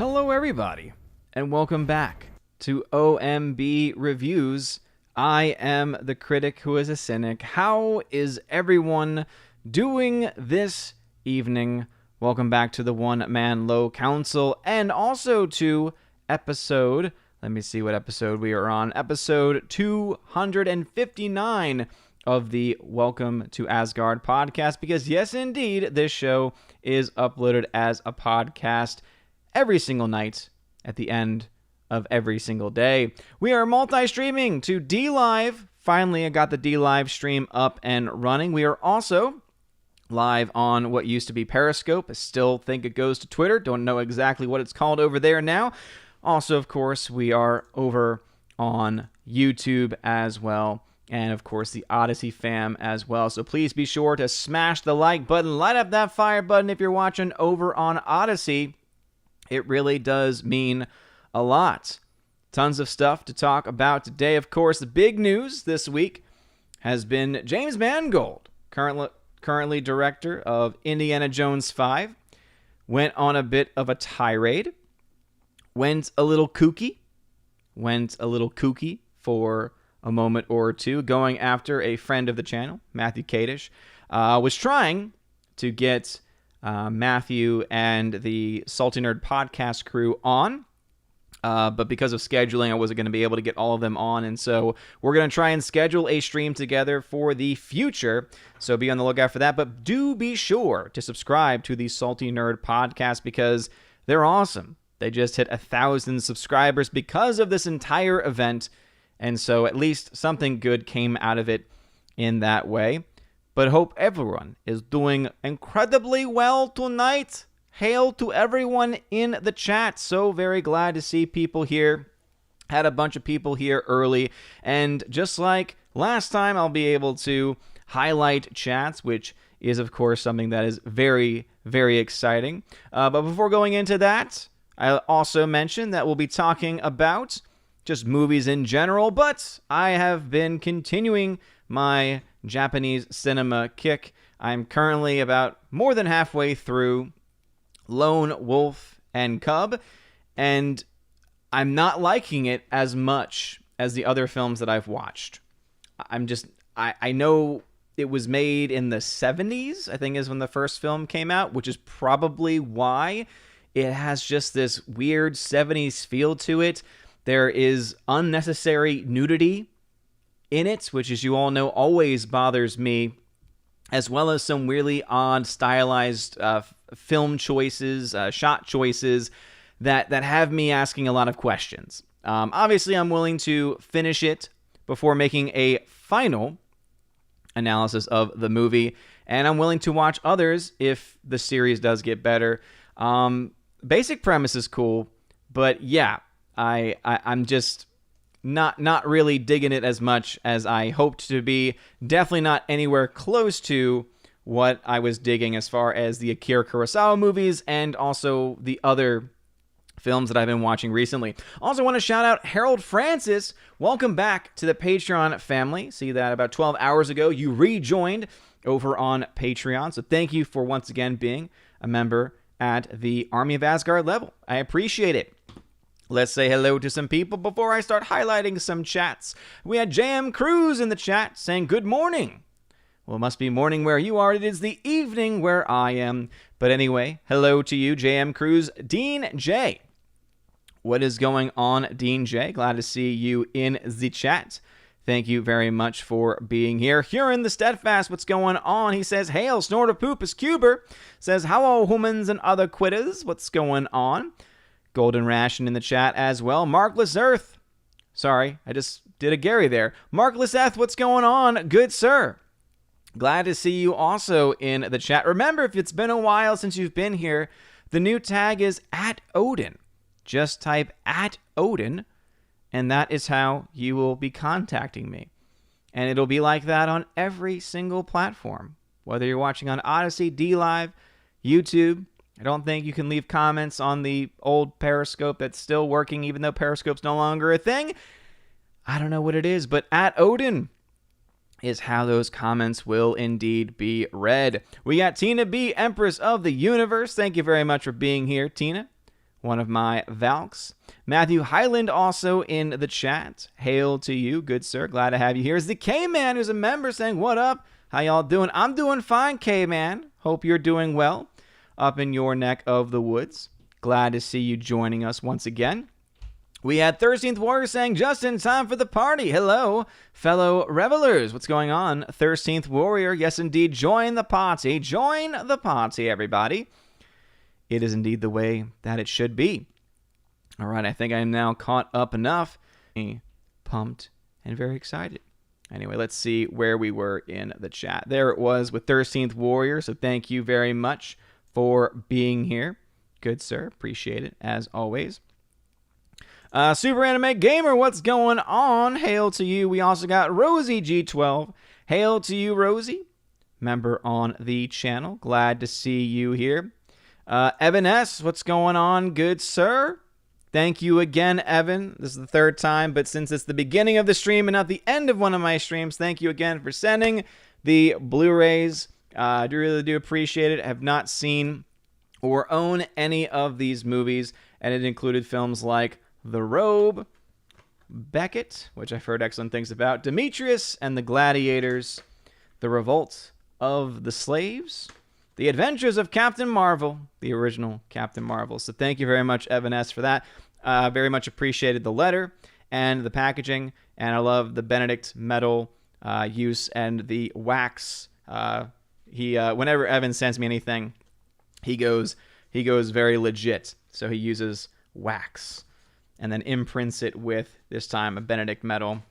Hello, everybody, and welcome back to OMB Reviews. I am the critic who is a cynic. How is everyone doing this evening? Welcome back to the One Man Low Council, and also to episode, let me see what episode we are on, episode 259 of the Welcome to Asgard podcast, because yes, indeed, this show is uploaded as a podcast every single night at the end of every single day. We are multi-streaming to DLive. Finally, I got the DLive stream up and running. We are also live on what used to be Periscope. I still think it goes to Twitter. Don't know exactly what it's called over there now. Also, of course, we are over on YouTube as well. And, of course, the Odyssey fam as well. So please be sure to smash the like button. Light up that fire button if you're watching over on Odyssey. It really does mean a lot. Tons of stuff to talk about today. Of course, the big news this week has been James Mangold, currently director of Indiana Jones 5, went on a bit of a tirade, went a little kooky for a moment or two, going after a friend of the channel, Matthew Kadish, was trying to get Matthew and the Salty Nerd podcast crew on, but because of scheduling, I wasn't going to be able to get all of them on, and so we're going to try and schedule a stream together for the future, so be on the lookout for that. But do be sure to subscribe to the Salty Nerd podcast because they're awesome. They just hit 1,000 subscribers because of this entire event, and so at least something good came out of it in that way. But hope everyone is doing incredibly well tonight. Hail to everyone in the chat. So very glad to see people here. Had a bunch of people here early. And just like last time, I'll be able to highlight chats, which is, of course, something that is very, very exciting. But before going into that, I also mentioned that we'll be talking about just movies in general, but I have been continuing my Japanese cinema kick. I'm currently about more than halfway through Lone Wolf and Cub, and I'm not liking it as much as the other films that I've watched. I know it was made in the 70s, I think is when the first film came out, which is probably why it has just this weird 70s feel to it. There is unnecessary nudity in it, which, as you all know, always bothers me, as well as some weirdly odd stylized film choices, shot choices that have me asking a lot of questions. Obviously, I'm willing to finish it before making a final analysis of the movie, and I'm willing to watch others if the series does get better. Basic premise is cool, but yeah, I'm just not really digging it as much as I hoped to be. Definitely not anywhere close to what I was digging as far as the Akira Kurosawa movies and also the other films that I've been watching recently. Also want to shout out Harold Francis. Welcome back to the Patreon family. See that about 12 hours ago you rejoined over on Patreon. So thank you for once again being a member at the Army of Asgard level. I appreciate it. Let's say hello to some people before I start highlighting some chats. We had JM Cruz in the chat saying good morning. Well, it must be morning where you are. It is the evening where I am. But anyway, hello to you, JM Cruz. Dean J. What is going on, Dean J? Glad to see you in the chat. Thank you very much for being here. Huron the Steadfast, what's going on? He says, hail, snort of poop is Cuber. Says, hello, humans and other quitters. What's going on? Golden Ration in the chat as well. Markless Earth. Sorry, I just did a Gary there. Markless Earth, what's going on? Good, sir. Glad to see you also in the chat. Remember, if it's been a while since you've been here, the new tag is @Odin. Just type @Odin, and that is how you will be contacting me. And it'll be like that on every single platform. Whether you're watching on Odyssey, DLive, YouTube. I don't think you can leave comments on the old Periscope that's still working, even though Periscope's no longer a thing. I don't know what it is, but @Odin is how those comments will indeed be read. We got Tina B, Empress of the Universe. Thank you very much for being here, Tina. one of my Valks. Matthew Highland also in the chat. Hail to you, good sir. Glad to have you here. Is the K-Man, who's a member, saying, what up? How y'all doing? I'm doing fine, K-Man. Hope you're doing well up in your neck of the woods. Glad to see you joining us once again. We had 13th Warrior saying, just in time for the party. Hello, fellow revelers. What's going on? 13th Warrior, yes indeed, join the party. Join the party, everybody. It is indeed the way that it should be. All right, I think I'm now caught up enough. Pumped and very excited. Anyway, let's see where we were in the chat. There it was with 13th Warrior, so thank you very much for being here. Good, sir. Appreciate it, as always. Super Anime Gamer, what's going on? Hail to you. We also got Rosie G12. Hail to you, Rosie. Member on the channel. Glad to see you here. Evan S., what's going on, good sir? Thank you again, Evan. This is the third time, but since it's the beginning of the stream and not the end of one of my streams, thank you again for sending the Blu-rays. I really do appreciate it. I have not seen or own any of these movies, and it included films like The Robe, Beckett, which I've heard excellent things about, Demetrius and the Gladiators, The Revolt of the Slaves, The Adventures of Captain Marvel, the original Captain Marvel. So thank you very much, Evan S., for that. Very much appreciated the letter and the packaging, and I love the Benedict metal use and the wax. Whenever Evan sends me anything, he goes very legit. So he uses wax and then imprints it with, this time, a Benedict metal.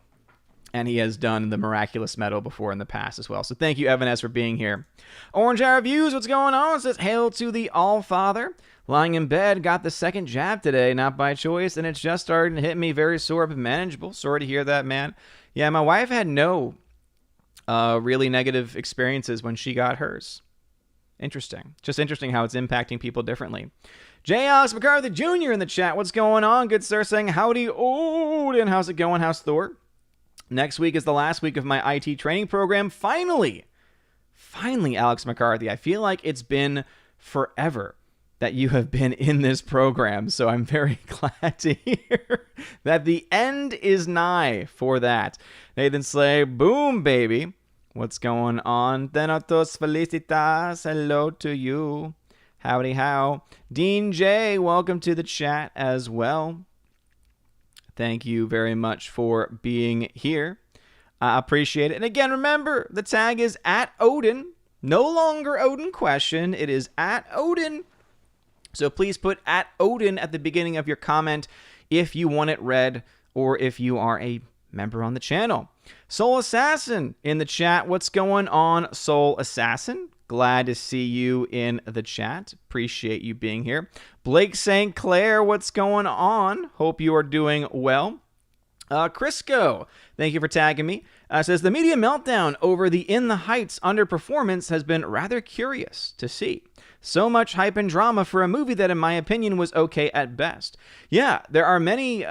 And he has done the miraculous metal before in the past as well. So thank you, Evan S., for being here. Orange Eye Reviews, what's going on? It says, hail to the All-Father. Lying in bed, got the second jab today, not by choice, and it's just starting to hit me very sore but manageable. Sorry to hear that, man. Yeah, my wife had no really negative experiences when she got hers. Interesting. Just interesting how it's impacting people differently. J. Alex McCarthy Jr. in the chat. What's going on? Good sir, saying, howdy, Odin. How's it going? How's Thor? Next week is the last week of my IT training program. Finally, Alex McCarthy. I feel like it's been forever that you have been in this program, so I'm very glad to hear that the end is nigh for that. Nathan Slay, boom, baby. What's going on? Thanatos felicitas. Hello to you. Howdy how. Dean J, welcome to the chat as well. Thank you very much for being here. I appreciate it. And again, remember, the tag is at Odin. No longer Odin question. It is at Odin. So please put at Odin at the beginning of your comment if you want it read or if you are a member on the channel. Soul Assassin in the chat. What's going on, Soul Assassin? Glad to see you in the chat. Appreciate you being here. Blake St. Clair, what's going on? Hope you are doing well. Crisco, thank you for tagging me. Says, the media meltdown over the In the Heights underperformance has been rather curious to see. So much hype and drama for a movie that, in my opinion, was okay at best. Yeah, there are many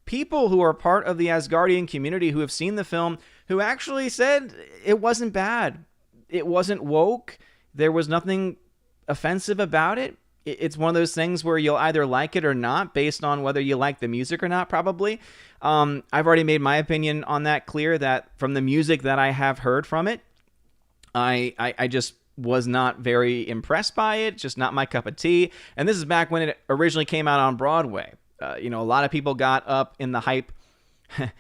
people who are part of the Asgardian community who have seen the film who actually said it wasn't bad. It wasn't woke. There was nothing offensive about it. It's one of those things where you'll either like it or not based on whether you like the music or not, probably. I've already made my opinion on that clear, that from the music that I have heard from it, I just was not very impressed by it. Just not my cup of tea. And this is back when it originally came out on Broadway. A lot of people got up in the hype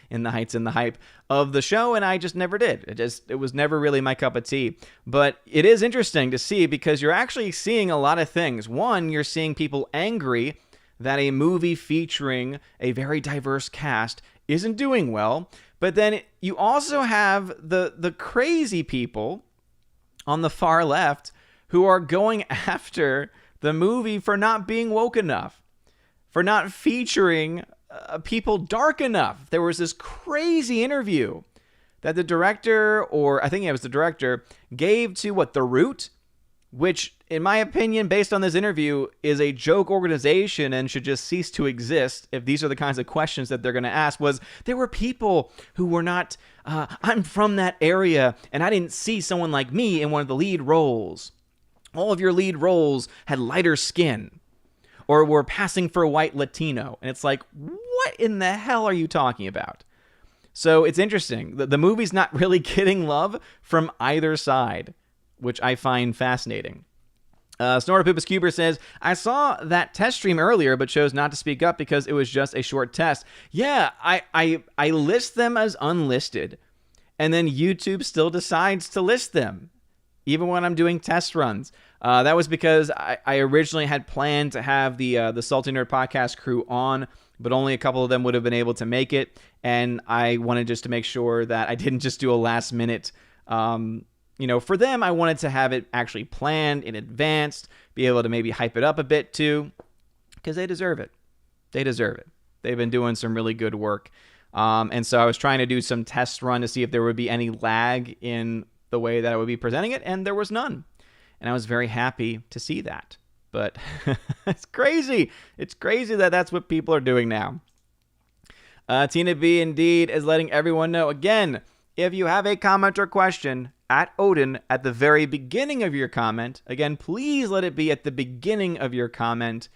in the hype of the show, and I just never did. It was never really my cup of tea. But it is interesting to see because you're actually seeing a lot of things. One, you're seeing people angry that a movie featuring a very diverse cast isn't doing well. But then you also have the crazy people on the far left who are going after the movie for not being woke enough, for not featuring people dark enough. There was this crazy interview that the director, or I think it was the director, gave to The Root, which, in my opinion, based on this interview, is a joke organization and should just cease to exist if these are the kinds of questions that they're going to ask. Was there were people who were not, I'm from that area, and I didn't see someone like me in one of the lead roles. All of your lead roles had lighter skin. or we're passing for a white Latino. And it's like, what in the hell are you talking about? So it's interesting. The movie's not really getting love from either side, which I find fascinating. Snortopupus Cuber says, I saw that test stream earlier, but chose not to speak up because it was just a short test. Yeah, I list them as unlisted, and then YouTube still decides to list them, even when I'm doing test runs. That was because I originally had planned to have the Salty Nerd podcast crew on, but only a couple of them would have been able to make it, and I wanted just to make sure that I didn't just do a last minute. For them, I wanted to have it actually planned in advance, be able to maybe hype it up a bit too, because they deserve it. They deserve it. They've been doing some really good work. And so I was trying to do some test run to see if there would be any lag in the way that I would be presenting it, and there was none. And I was very happy to see that. But it's crazy. It's crazy that that's what people are doing now. Tina B indeed is letting everyone know, again, if you have a comment or question, at Odin at the very beginning of your comment. Again, please let it be at the beginning of your comment.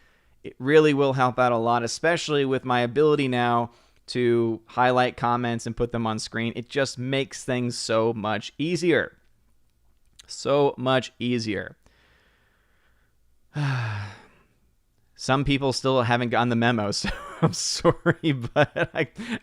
It really will help out a lot, especially with my ability now to highlight comments and put them on screen. It just makes things so much easier. So much easier. Some people still haven't gotten the memo, so I'm sorry, but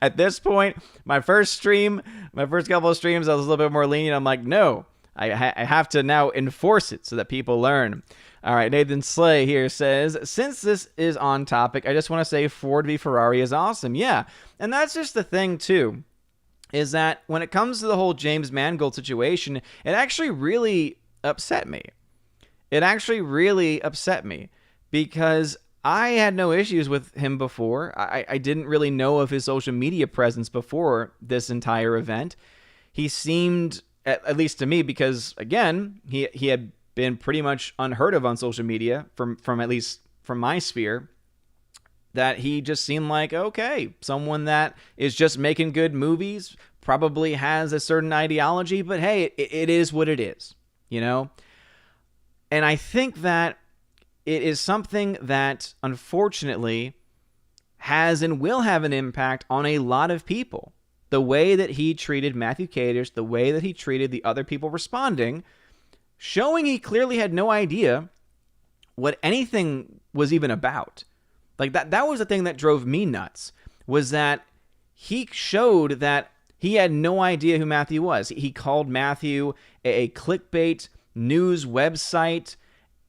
at this point, my first couple of streams, I was a little bit more lenient. I'm like, no, I have to now enforce it so that people learn. All right, Nathan Slay here says, since this is on topic, I just want to say Ford v Ferrari is awesome. Yeah, and that's just the thing, too, is that when it comes to the whole James Mangold situation, it actually really upset me. Because I had no issues with him before. I didn't really know of his social media presence before this entire event. He seemed, at least to me, because, again, he had been pretty much unheard of on social media, from at least from my sphere, that he just seemed like, okay, someone that is just making good movies, probably has a certain ideology, but hey, it is what it is, you know? And I think that it is something that, unfortunately, has and will have an impact on a lot of people. The way that he treated Matthew Kadish, the way that he treated the other people responding, showing he clearly had no idea what anything was even about. Like, that was the thing that drove me nuts, was that he showed that he had no idea who Matthew was. He called Matthew a clickbait news website,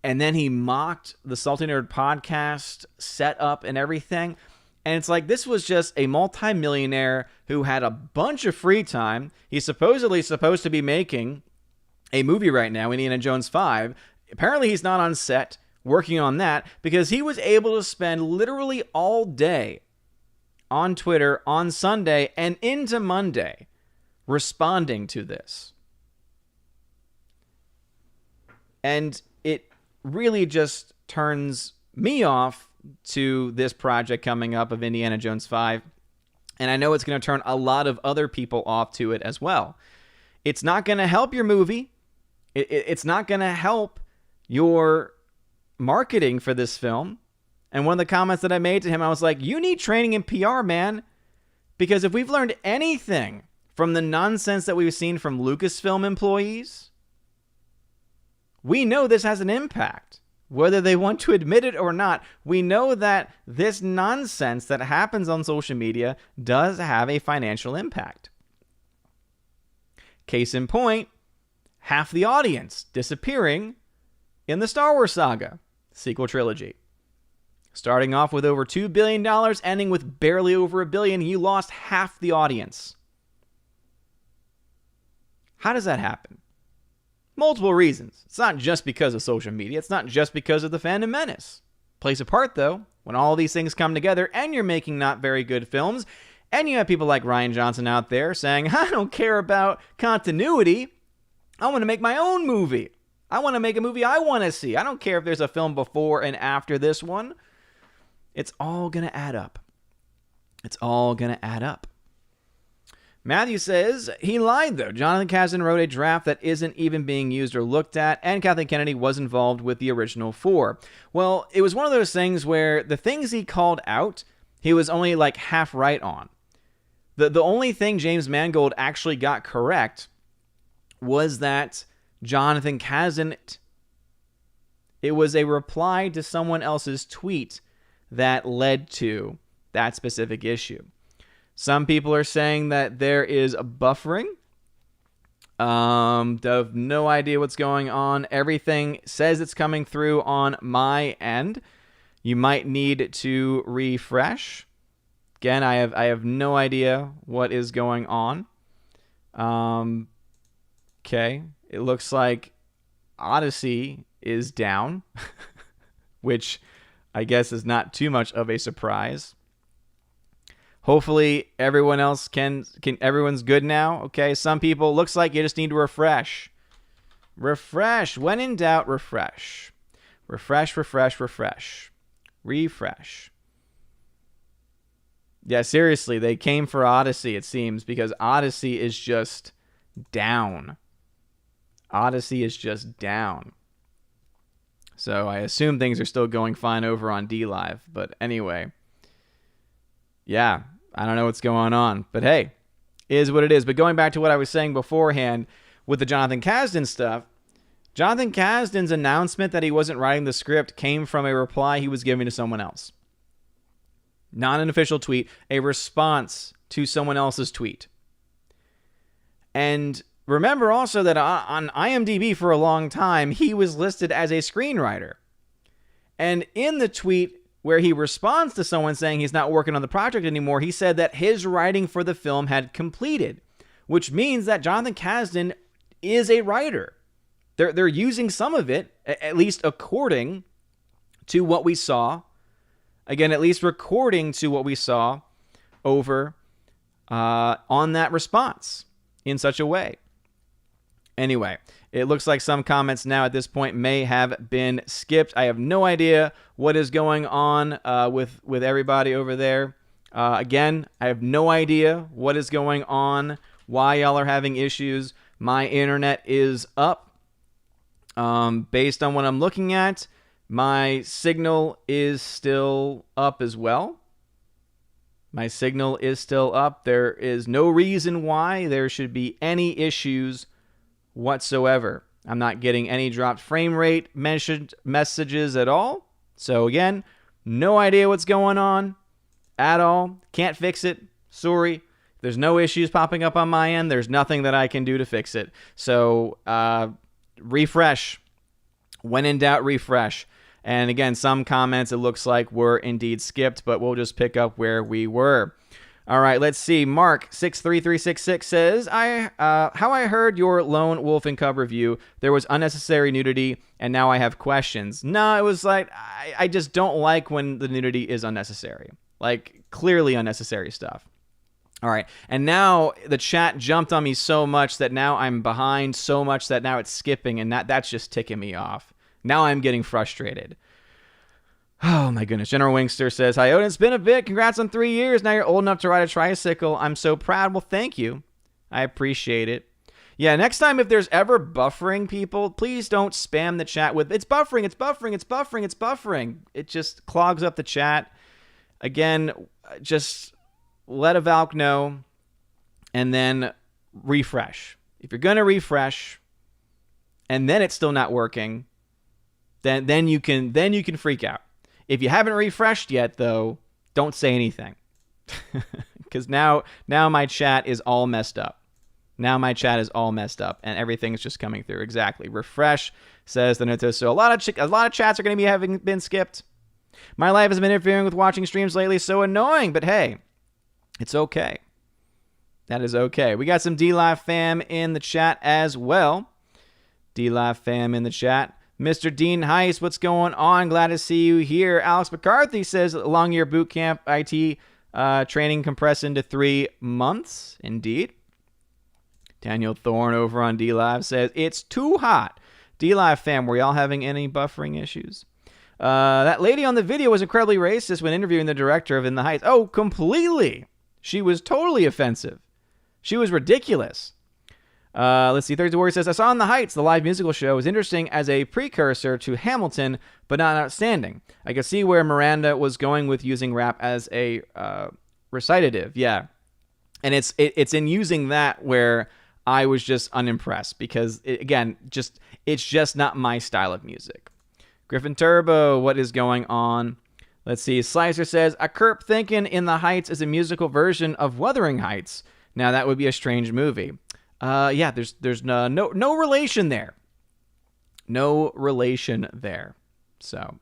and then he mocked the Salty Nerd podcast setup and everything. And it's like, this was just a multimillionaire who had a bunch of free time. He's supposedly supposed to be making a movie right now, Indiana Jones 5. Apparently he's not on set working on that, because he was able to spend literally all day on Twitter on Sunday and into Monday responding to this. And it really just turns me off to this project coming up of Indiana Jones 5. And I know it's going to turn a lot of other people off to it as well. It's not going to help your movie. It's not going to help your marketing for this film. And one of the comments that I made to him, I was like, you need training in PR, man. Because if we've learned anything from the nonsense that we've seen from Lucasfilm employees, we know this has an impact. Whether they want to admit it or not, we know that this nonsense that happens on social media does have a financial impact. Case in point, half the audience disappearing in the Star Wars saga sequel trilogy. Starting off with over $2 billion, ending with barely over $1 billion, you lost half the audience. How does that happen? Multiple reasons. It's not just because of social media. It's not just because of the fandom menace. Plays a part, though, when all these things come together and you're making not very good films, and you have people like Rian Johnson out there saying, I don't care about continuity. I want to make my own movie. I want to make a movie I want to see. I don't care if there's a film before and after this one. It's all going to add up. It's all going to add up. Matthew says, he lied, though. Jonathan Kasdan wrote a draft that isn't even being used or looked at, and Kathleen Kennedy was involved with the original 4. Well, it was one of those things where the things he called out, he was only like half right on. The only thing James Mangold actually got correct was that Jonathan Kasdan, it was a reply to someone else's tweet that led to that specific issue. Some people are saying that there is a buffering. Have no idea what's going on. Everything says it's coming through on my end. You might need to refresh. Again, I have no idea what is going on. Okay, it looks like Odyssey is down, which I guess is not too much of a surprise. Hopefully everyone else everyone's good now. Okay, some people, looks like you just need to refresh. Refresh. When in doubt, refresh. Refresh. Yeah, seriously, they came for Odyssey, it seems, because Odyssey is just down. So I assume things are still going fine over on DLive. But anyway, yeah, I don't know what's going on. But hey, is what it is. But going back to what I was saying beforehand with the Jonathan Kasdan stuff, Jonathan Kasdan's announcement that he wasn't writing the script came from a reply he was giving to someone else. Not an official tweet, a response to someone else's tweet. And remember also that on IMDb for a long time, he was listed as a screenwriter. And in the tweet where he responds to someone saying he's not working on the project anymore, he said that his writing for the film had completed, which means that Jonathan Kasdan is a writer. They're using some of it, at least according to what we saw. Again, at least recording to what we saw over on that response in such a way. Anyway, it looks like some comments now at this point may have been skipped. I have no idea what is going on with everybody over there. Again, I have no idea what is going on, why y'all are having issues. My internet is up. Based on what I'm looking at, my signal is still up as well. My signal is still up. There is no reason why there should be any issues whatsoever. I'm not getting any dropped frame rate messages at all. So again, no idea what's going on at all. Can't fix it. Sorry. There's no issues popping up on my end. There's nothing that I can do to fix it. So refresh. When in doubt, refresh. And again, some comments it looks like were indeed skipped, but we'll just pick up where we were. All right, let's see. Mark63366 says, how I heard your Lone Wolf and Cub review, there was unnecessary nudity, and now I have questions. No, it was like, I just don't like when the nudity is unnecessary. Like, clearly unnecessary stuff. All right, and now the chat jumped on me so much that now I'm behind so much that now it's skipping, and that's just ticking me off. Now I'm getting frustrated. Oh, my goodness. General Wingster says, hi, Odin. It's been a bit. Congrats on 3 years. Now you're old enough to ride a tricycle. I'm so proud. Well, thank you. I appreciate it. Yeah, next time if there's ever buffering, people, please don't spam the chat with, it's buffering, it's buffering, it's buffering, it's buffering. It just clogs up the chat. Again, just let a Valk know and then refresh. If you're going to refresh and then it's still not working, then you can freak out. If you haven't refreshed yet, though, don't say anything. Because now my chat is all messed up. Now my chat is all messed up, and everything's just coming through. Exactly. Refresh, says the Noto. So a lot of chats are going to be having been skipped. My life has been interfering with watching streams lately. So annoying, but hey, it's okay. That is okay. We got some DLive fam in the chat as well. DLive fam in the chat. Mr. Dean Heiss, what's going on? Glad to see you here. Alex McCarthy says, long year boot camp IT training compressed into 3 months. Indeed. Daniel Thorne over on DLive says, it's too hot. DLive fam, were y'all having any buffering issues? That lady on the video was incredibly racist when interviewing the director of In the Heights. Oh, completely. She was totally offensive. She was ridiculous. Let's see. Thursday Warrior says, I saw On the Heights, the live musical show, was interesting as a precursor to Hamilton, but not outstanding. I could see where Miranda was going with using rap as a recitative. Yeah. And it's in using that where I was just unimpressed because, it's just not my style of music. Griffin Turbo, what is going on? Let's see. Slicer says, I keep thinking In the Heights is a musical version of Wuthering Heights. Now, that would be a strange movie. Yeah, there's no relation there. No relation there. So,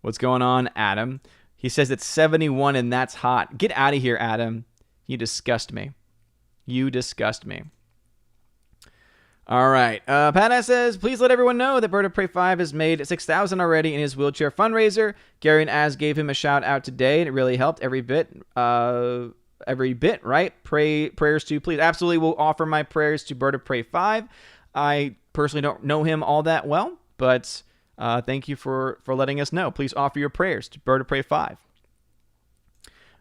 what's going on, Adam? He says it's 71 and that's hot. Get out of here, Adam. You disgust me. You disgust me. All right. Pat says, please let everyone know that Bird of Prey 5 has made $6,000 already in his wheelchair fundraiser. Gary and Az gave him a shout out today, and it really helped every bit. Every bit, right? Prayers to, please. Absolutely, will offer my prayers to Bird of Prey 5. I personally don't know him all that well, but thank you for letting us know. Please offer your prayers to Bird of Prey 5.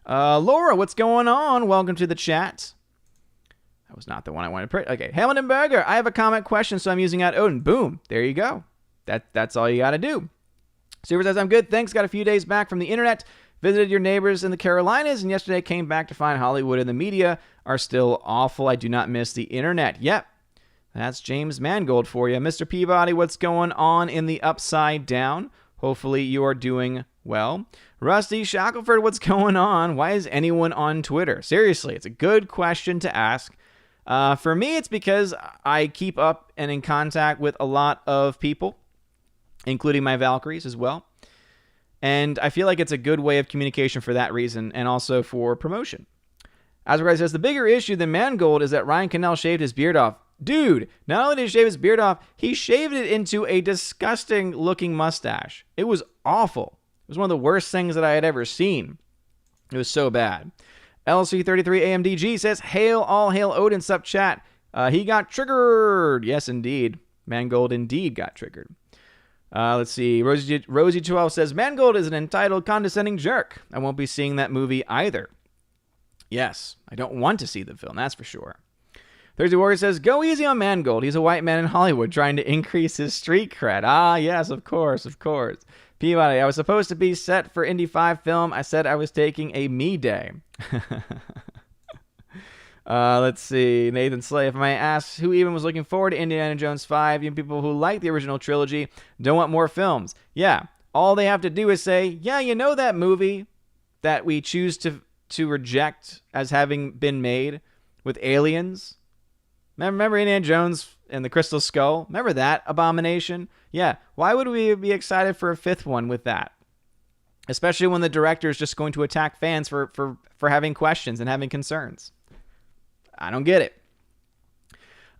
Laura, what's going on? Welcome to the chat. That was not the one I wanted to pray. Okay, Hamilton Burger, I have a comment question, so I'm using at Odin. Boom, there you go. That's all you got to do. Super says, I'm good, thanks. Got a few days back from the internet. Visited your neighbors in the Carolinas, and yesterday came back to find Hollywood and the media are still awful. I do not miss the internet. Yep, that's James Mangold for you. Mr. Peabody, what's going on in the Upside Down? Hopefully you are doing well. Rusty Shackelford, what's going on? Why is anyone on Twitter? Seriously, it's a good question to ask. For me, it's because I keep up and in contact with a lot of people, including my Valkyries as well. And I feel like it's a good way of communication for that reason and also for promotion. Azrael says, the bigger issue than Mangold is that Ryan Cannell shaved his beard off. Dude, not only did he shave his beard off, he shaved it into a disgusting looking mustache. It was awful. It was one of the worst things that I had ever seen. It was so bad. LC33AMDG says, all hail Odin, sup chat. He got triggered. Yes, indeed. Mangold indeed got triggered. Let's see. Rosie12 says, Mangold is an entitled, condescending jerk. I won't be seeing that movie either. Yes, I don't want to see the film, that's for sure. Thursday Warrior says, go easy on Mangold. He's a white man in Hollywood trying to increase his street cred. Ah, yes, of course. Peabody, I was supposed to be set for Indy 5 film. I said I was taking a me day. Let's see. Nathan Slay, if I may ask, who even was looking forward to Indiana Jones 5? Even people who like the original trilogy don't want more films. Yeah, all they have to do is say, yeah, you know that movie that we choose to reject as having been made with aliens? Remember Indiana Jones and the Crystal Skull? Remember that abomination? Yeah, why would we be excited for a fifth one with that? Especially when the director is just going to attack fans for having questions and having concerns. I don't get it.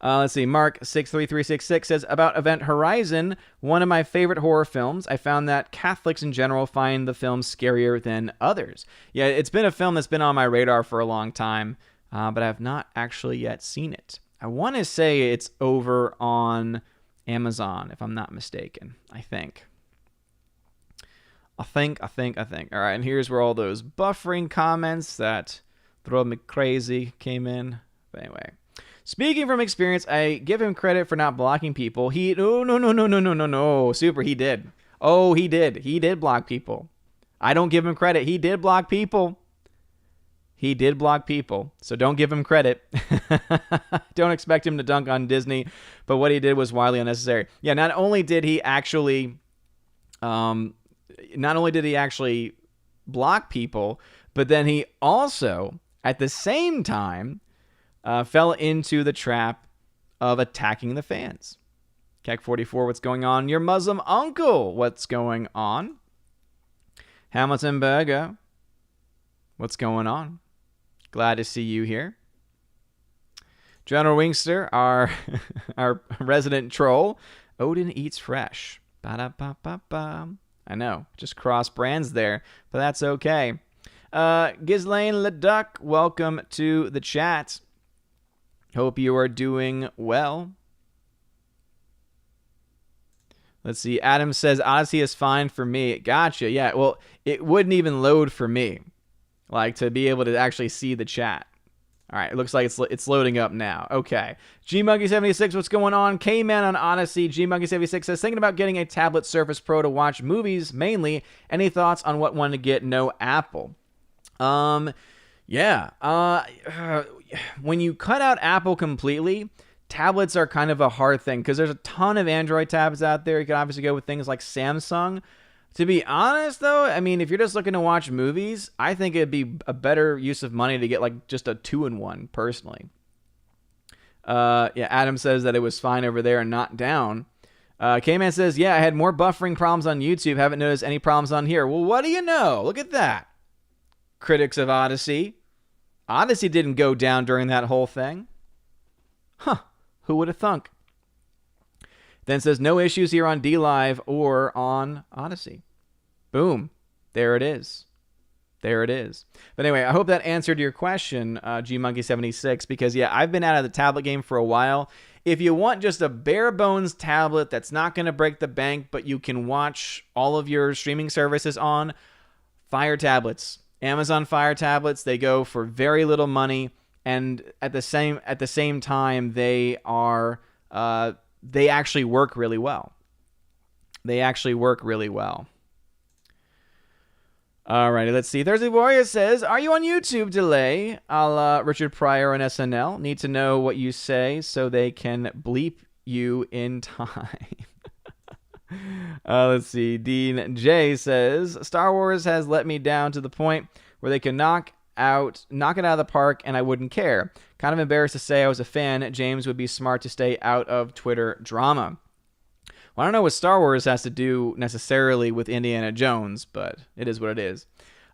Let's see. Mark63366 says, about Event Horizon, one of my favorite horror films. I found that Catholics in general find the film scarier than others. Yeah, it's been a film that's been on my radar for a long time, but I have not actually yet seen it. I want to say it's over on Amazon, if I'm not mistaken. I think. All right, and here's where all those buffering comments that drove me crazy came in. But anyway, speaking from experience, I give him credit for not blocking people. No. Super, he did. Oh, he did. He did block people. I don't give him credit. He did block people. So don't give him credit. Don't expect him to dunk on Disney, but what he did was wildly unnecessary. Yeah, not only did he actually block people, but then he also, at the same time, fell into the trap of attacking the fans. Keck44, what's going on? Your Muslim uncle, what's going on? Hamilton Burger, what's going on? Glad to see you here. General Wingster, our resident troll. Odin eats fresh. Ba-da-ba-ba-ba. I know, just cross brands there, but that's okay. Ghislaine Leduc, welcome to the chat. Hope you are doing well. Let's see. Adam says Odyssey is fine for me. Gotcha. Yeah, well, it wouldn't even load for me. Like, to be able to actually see the chat. All right, it looks like it's loading up now. Okay. GMonkey76, what's going on? K-Man on Odyssey. GMonkey76 says, thinking about getting a tablet Surface Pro to watch movies mainly. Any thoughts on what one to get? No Apple. Yeah. When you cut out Apple completely, tablets are kind of a hard thing because there's a ton of Android tablets out there. You can obviously go with things like Samsung. To be honest, though, I mean, if you're just looking to watch movies, I think it'd be a better use of money to get like just a 2-in-1, personally. Yeah, Adam says that it was fine over there and not down. K-Man says, yeah, I had more buffering problems on YouTube. Haven't noticed any problems on here. Well, what do you know? Look at that. Critics of Odyssey. Odyssey didn't go down during that whole thing. Huh. Who would have thunk? Then says, no issues here on DLive or on Odyssey. Boom. There it is. There it is. But anyway, I hope that answered your question, GMonkey76, because, yeah, I've been out of the tablet game for a while. If you want just a bare bones tablet that's not going to break the bank, but you can watch all of your streaming services on, Fire tablets. Amazon Fire tablets, they go for very little money, and at the same time, they are they actually work really well. They actually work really well. Alrighty, let's see. Thursday Warrior says, are you on YouTube? Delay, a la Richard Pryor on SNL. Need to know what you say so they can bleep you in time. Let's see. Dean J says, Star Wars has let me down to the point where they can knock it out of the park and I wouldn't care. Kind of embarrassed to say I was a fan. James would be smart to stay out of Twitter drama. Well, I don't know what Star Wars has to do necessarily with Indiana Jones, but it is what it is.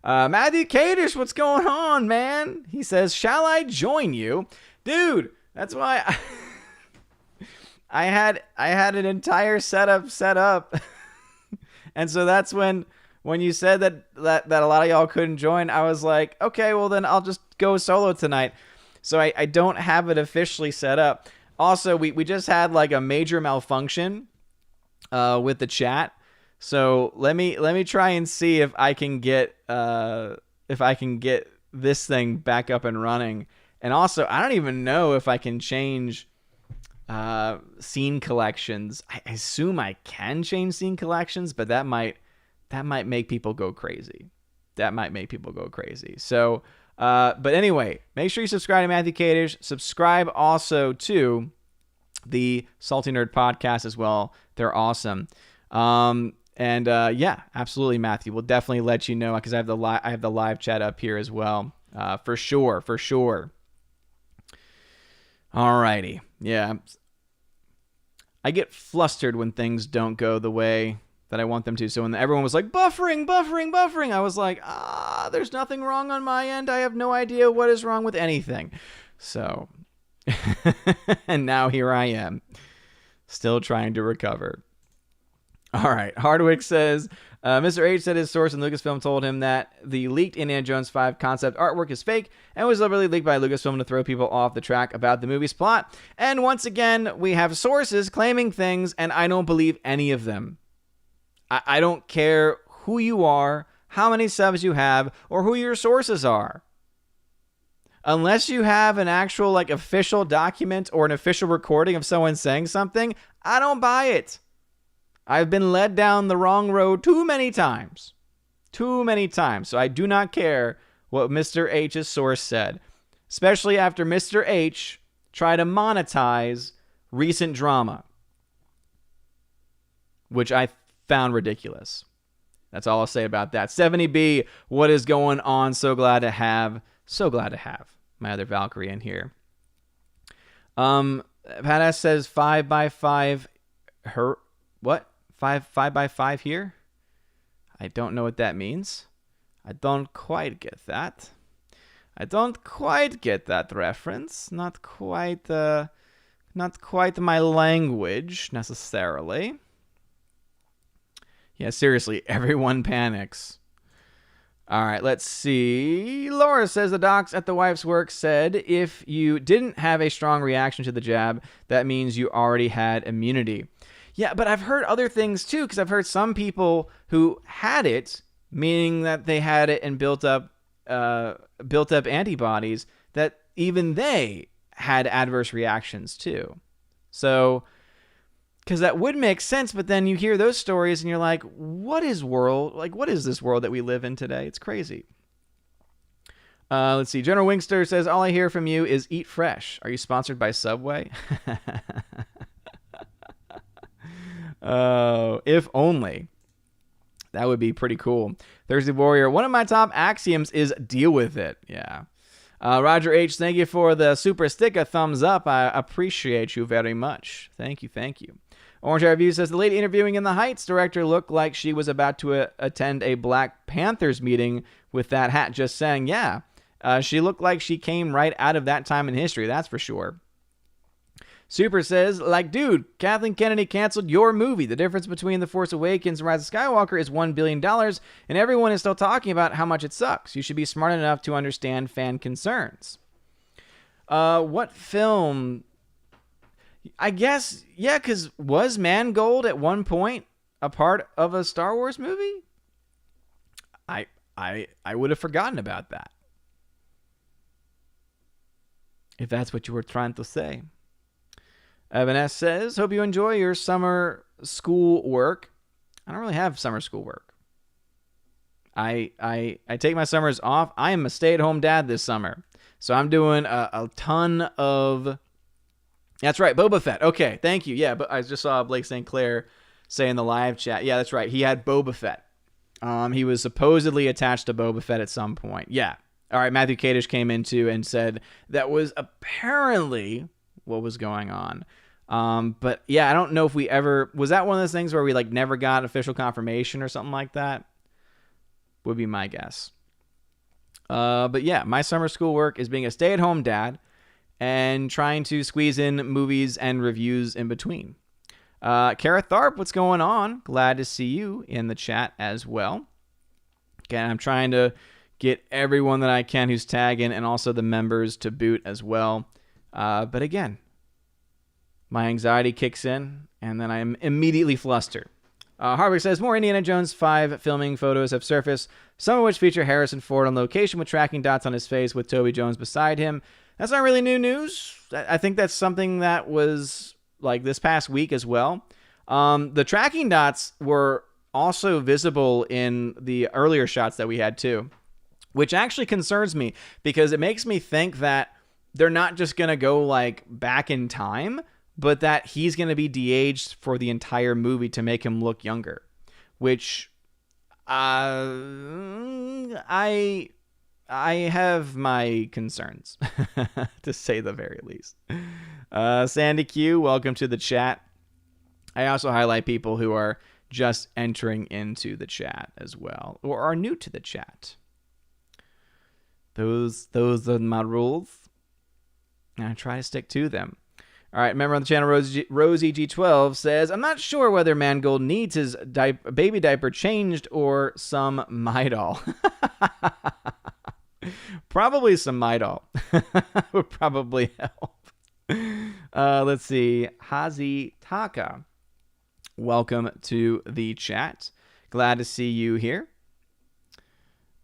Matthew Kadish, what's going on, man? He says, shall I join you? Dude, that's why I had an entire setup set up. And so that's when you said that a lot of y'all couldn't join, I was like, okay, well then I'll just go solo tonight. So I don't have it officially set up. Also, we just had like a major malfunction with the chat. So let me try and see if I can get this thing back up and running. And also, I don't even know if I can change scene collections. I assume I can change scene collections, but that might make people go crazy. So, but anyway, make sure you subscribe to Matthew Kadish. Subscribe also to the Salty Nerd podcast as well. They're awesome. Yeah, absolutely, Matthew. We'll definitely let you know because I have the live chat up here as well. For sure. Alrighty. Yeah. I get flustered when things don't go the way that I want them to. So when everyone was like, buffering, I was like, there's nothing wrong on my end. I have no idea what is wrong with anything. So, and now here I am, still trying to recover. All right. Hardwick says, Mr. H said his source in Lucasfilm told him that the leaked Indiana Jones 5 concept artwork is fake and was deliberately leaked by Lucasfilm to throw people off the track about the movie's plot. And once again, we have sources claiming things, and I don't believe any of them. I don't care who you are, how many subs you have, or who your sources are. Unless you have an actual like official document or an official recording of someone saying something, I don't buy it. I've been led down the wrong road too many times. So I do not care what Mr. H's source said, especially after Mr. H tried to monetize recent drama, which I found ridiculous. That's all I'll say about that. 70B, what is going on? So glad to have my other Valkyrie in here. Badass says 5x5. Her what? 5x5 here? I don't know what that means. I don't quite get that. Reference. Not quite my language necessarily. Yeah, seriously, everyone panics. All right, let's see. Laura says the docs at the wife's work said if you didn't have a strong reaction to the jab, that means you already had immunity. Yeah, but I've heard other things too, because I've heard some people who had it, meaning that they had it and built up antibodies, that even they had adverse reactions too. So, because that would make sense, but then you hear those stories and you're like, what is this world that we live in today? It's crazy. Let's see. General Wingster says, all I hear from you is eat fresh. Are you sponsored by Subway? Oh, if only. That would be pretty cool. Thursday Warrior, one of my top axioms is deal with it. Yeah. Roger H, thank you for the super sticker thumbs up. I appreciate you very much. Thank you. Orange Review says, the lady interviewing in the Heights director looked like she was about to attend a Black Panthers meeting with that hat. Just saying, yeah. She looked like she came right out of that time in history, that's for sure. Super says, like, dude, Kathleen Kennedy canceled your movie. The difference between The Force Awakens and Rise of Skywalker is $1 billion, and everyone is still talking about how much it sucks. You should be smart enough to understand fan concerns. What film? I guess, yeah, because was Mangold at one point a part of a Star Wars movie? I would have forgotten about that. If that's what you were trying to say. Evan S. says, hope you enjoy your summer school work. I don't really have summer school work. I take my summers off. I am a stay-at-home dad this summer. So I'm doing a ton of... That's right, Boba Fett. Okay, thank you. Yeah, but I just saw Blake St. Clair say in the live chat. Yeah, that's right. He had Boba Fett. He was supposedly attached to Boba Fett at some point. Yeah. All right, Matthew Kadish came into and said that was apparently what was going on. But yeah, I don't know if we ever... Was that one of those things where we like never got official confirmation or something like that? Would be my guess. But yeah, my summer school work is being a stay-at-home dad and trying to squeeze in movies and reviews in between. Kara Tharp, what's going on? Glad to see you in the chat as well. Again, I'm trying to get everyone that I can who's tagging and also the members to boot as well. But again, my anxiety kicks in and then I'm immediately flustered. Harvick says, more Indiana Jones 5 filming photos have surfaced, some of which feature Harrison Ford on location with tracking dots on his face with Toby Jones beside him. That's not really new news. I think that's something that was like this past week as well. The tracking dots were also visible in the earlier shots that we had too, which actually concerns me because it makes me think that they're not just going to go like back in time, but that he's going to be de-aged for the entire movie to make him look younger, which I have my concerns, to say the very least. Sandy Q, welcome to the chat. I also highlight people who are just entering into the chat as well, or are new to the chat. Those are my rules, and I try to stick to them. All right, member on the channel, Rosie G12 says, I'm not sure whether Mangold needs his baby diaper changed or some Midol. Probably some Midol would probably help. Let's see. Hazi Taka, welcome to the chat. Glad to see you here.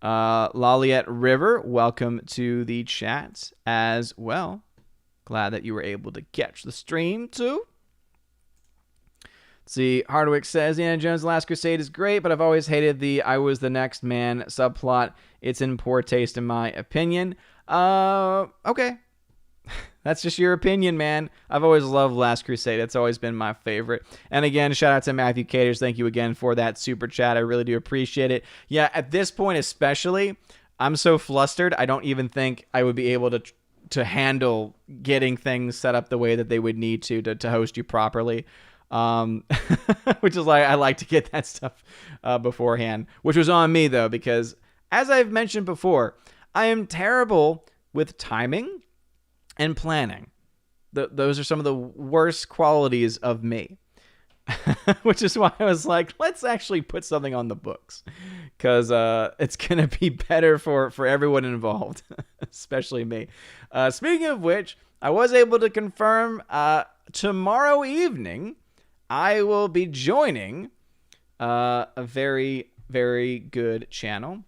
Laliette River, welcome to the chat as well. Glad that you were able to catch the stream too. Let's see, Hardwick says, Indiana Jones' Last Crusade is great, but I've always hated the I was the next man subplot. It's in poor taste in my opinion. Okay. That's just your opinion, man. I've always loved Last Crusade. It's always been my favorite. And again, shout out to Matthew Caters. Thank you again for that super chat. I really do appreciate it. Yeah, at this point especially, I'm so flustered, I don't even think I would be able to handle getting things set up the way that they would need to host you properly. Which is why I like to get that stuff beforehand, which was on me though, because as I've mentioned before, I am terrible with timing and planning. Those are some of the worst qualities of me, which is why I was like, let's actually put something on the books, because it's going to be better for everyone involved, especially me. Speaking of which, I was able to confirm tomorrow evening I will be joining a very, very good channel,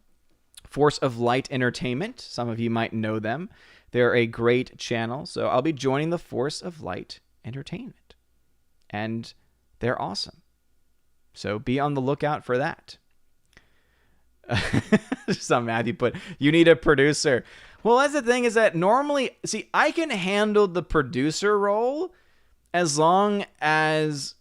Force of Light Entertainment. Some of you might know them. They're a great channel, so I'll be joining the Force of Light Entertainment. And they're awesome. So be on the lookout for that. Some Matthew put, you need a producer. Well, that's the thing, is that normally, see, I can handle the producer role as long as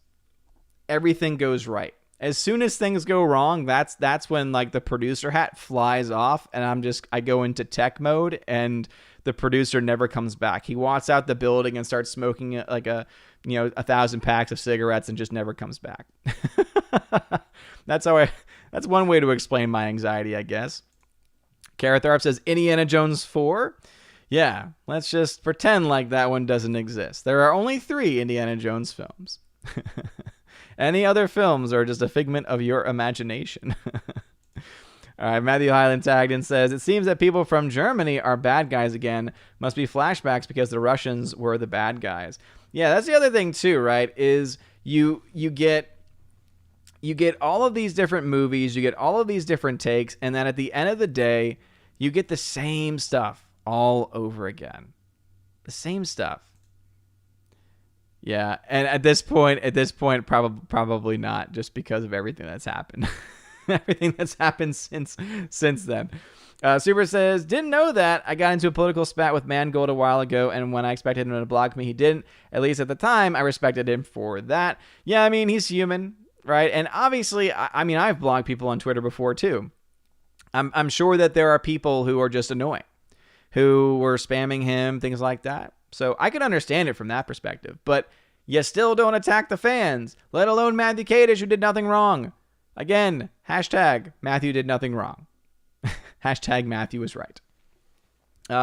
everything goes right. As soon as things go wrong, that's when like the producer hat flies off, and I go into tech mode, and the producer never comes back. He walks out the building and starts smoking like 1,000 packs of cigarettes and just never comes back. That's one way to explain my anxiety, I guess. Karatharp says Indiana Jones 4. Yeah, let's just pretend like that one doesn't exist. There are only 3 Indiana Jones films. Any other films are just a figment of your imagination. All right, Matthew Highland tagged and says, it seems that people from Germany are bad guys again. Must be flashbacks because the Russians were the bad guys. Yeah, that's the other thing too, right? Is you get all of these different movies, you get all of these different takes, and then at the end of the day, you get the same stuff all over again. The same stuff. Yeah, and at this point, probably not, just because of everything that's happened. Everything that's happened since then. Super says, didn't know that. I got into a political spat with Mangold a while ago, and when I expected him to block me, he didn't. At least at the time, I respected him for that. Yeah, I mean, he's human, right? And obviously, I mean, I've blocked people on Twitter before too. I'm sure that there are people who are just annoying, who were spamming him, things like that. So I can understand it from that perspective. But you still don't attack the fans, let alone Matthew Kadish, who did nothing wrong. Again, hashtag Matthew did nothing wrong. Hashtag Matthew was right.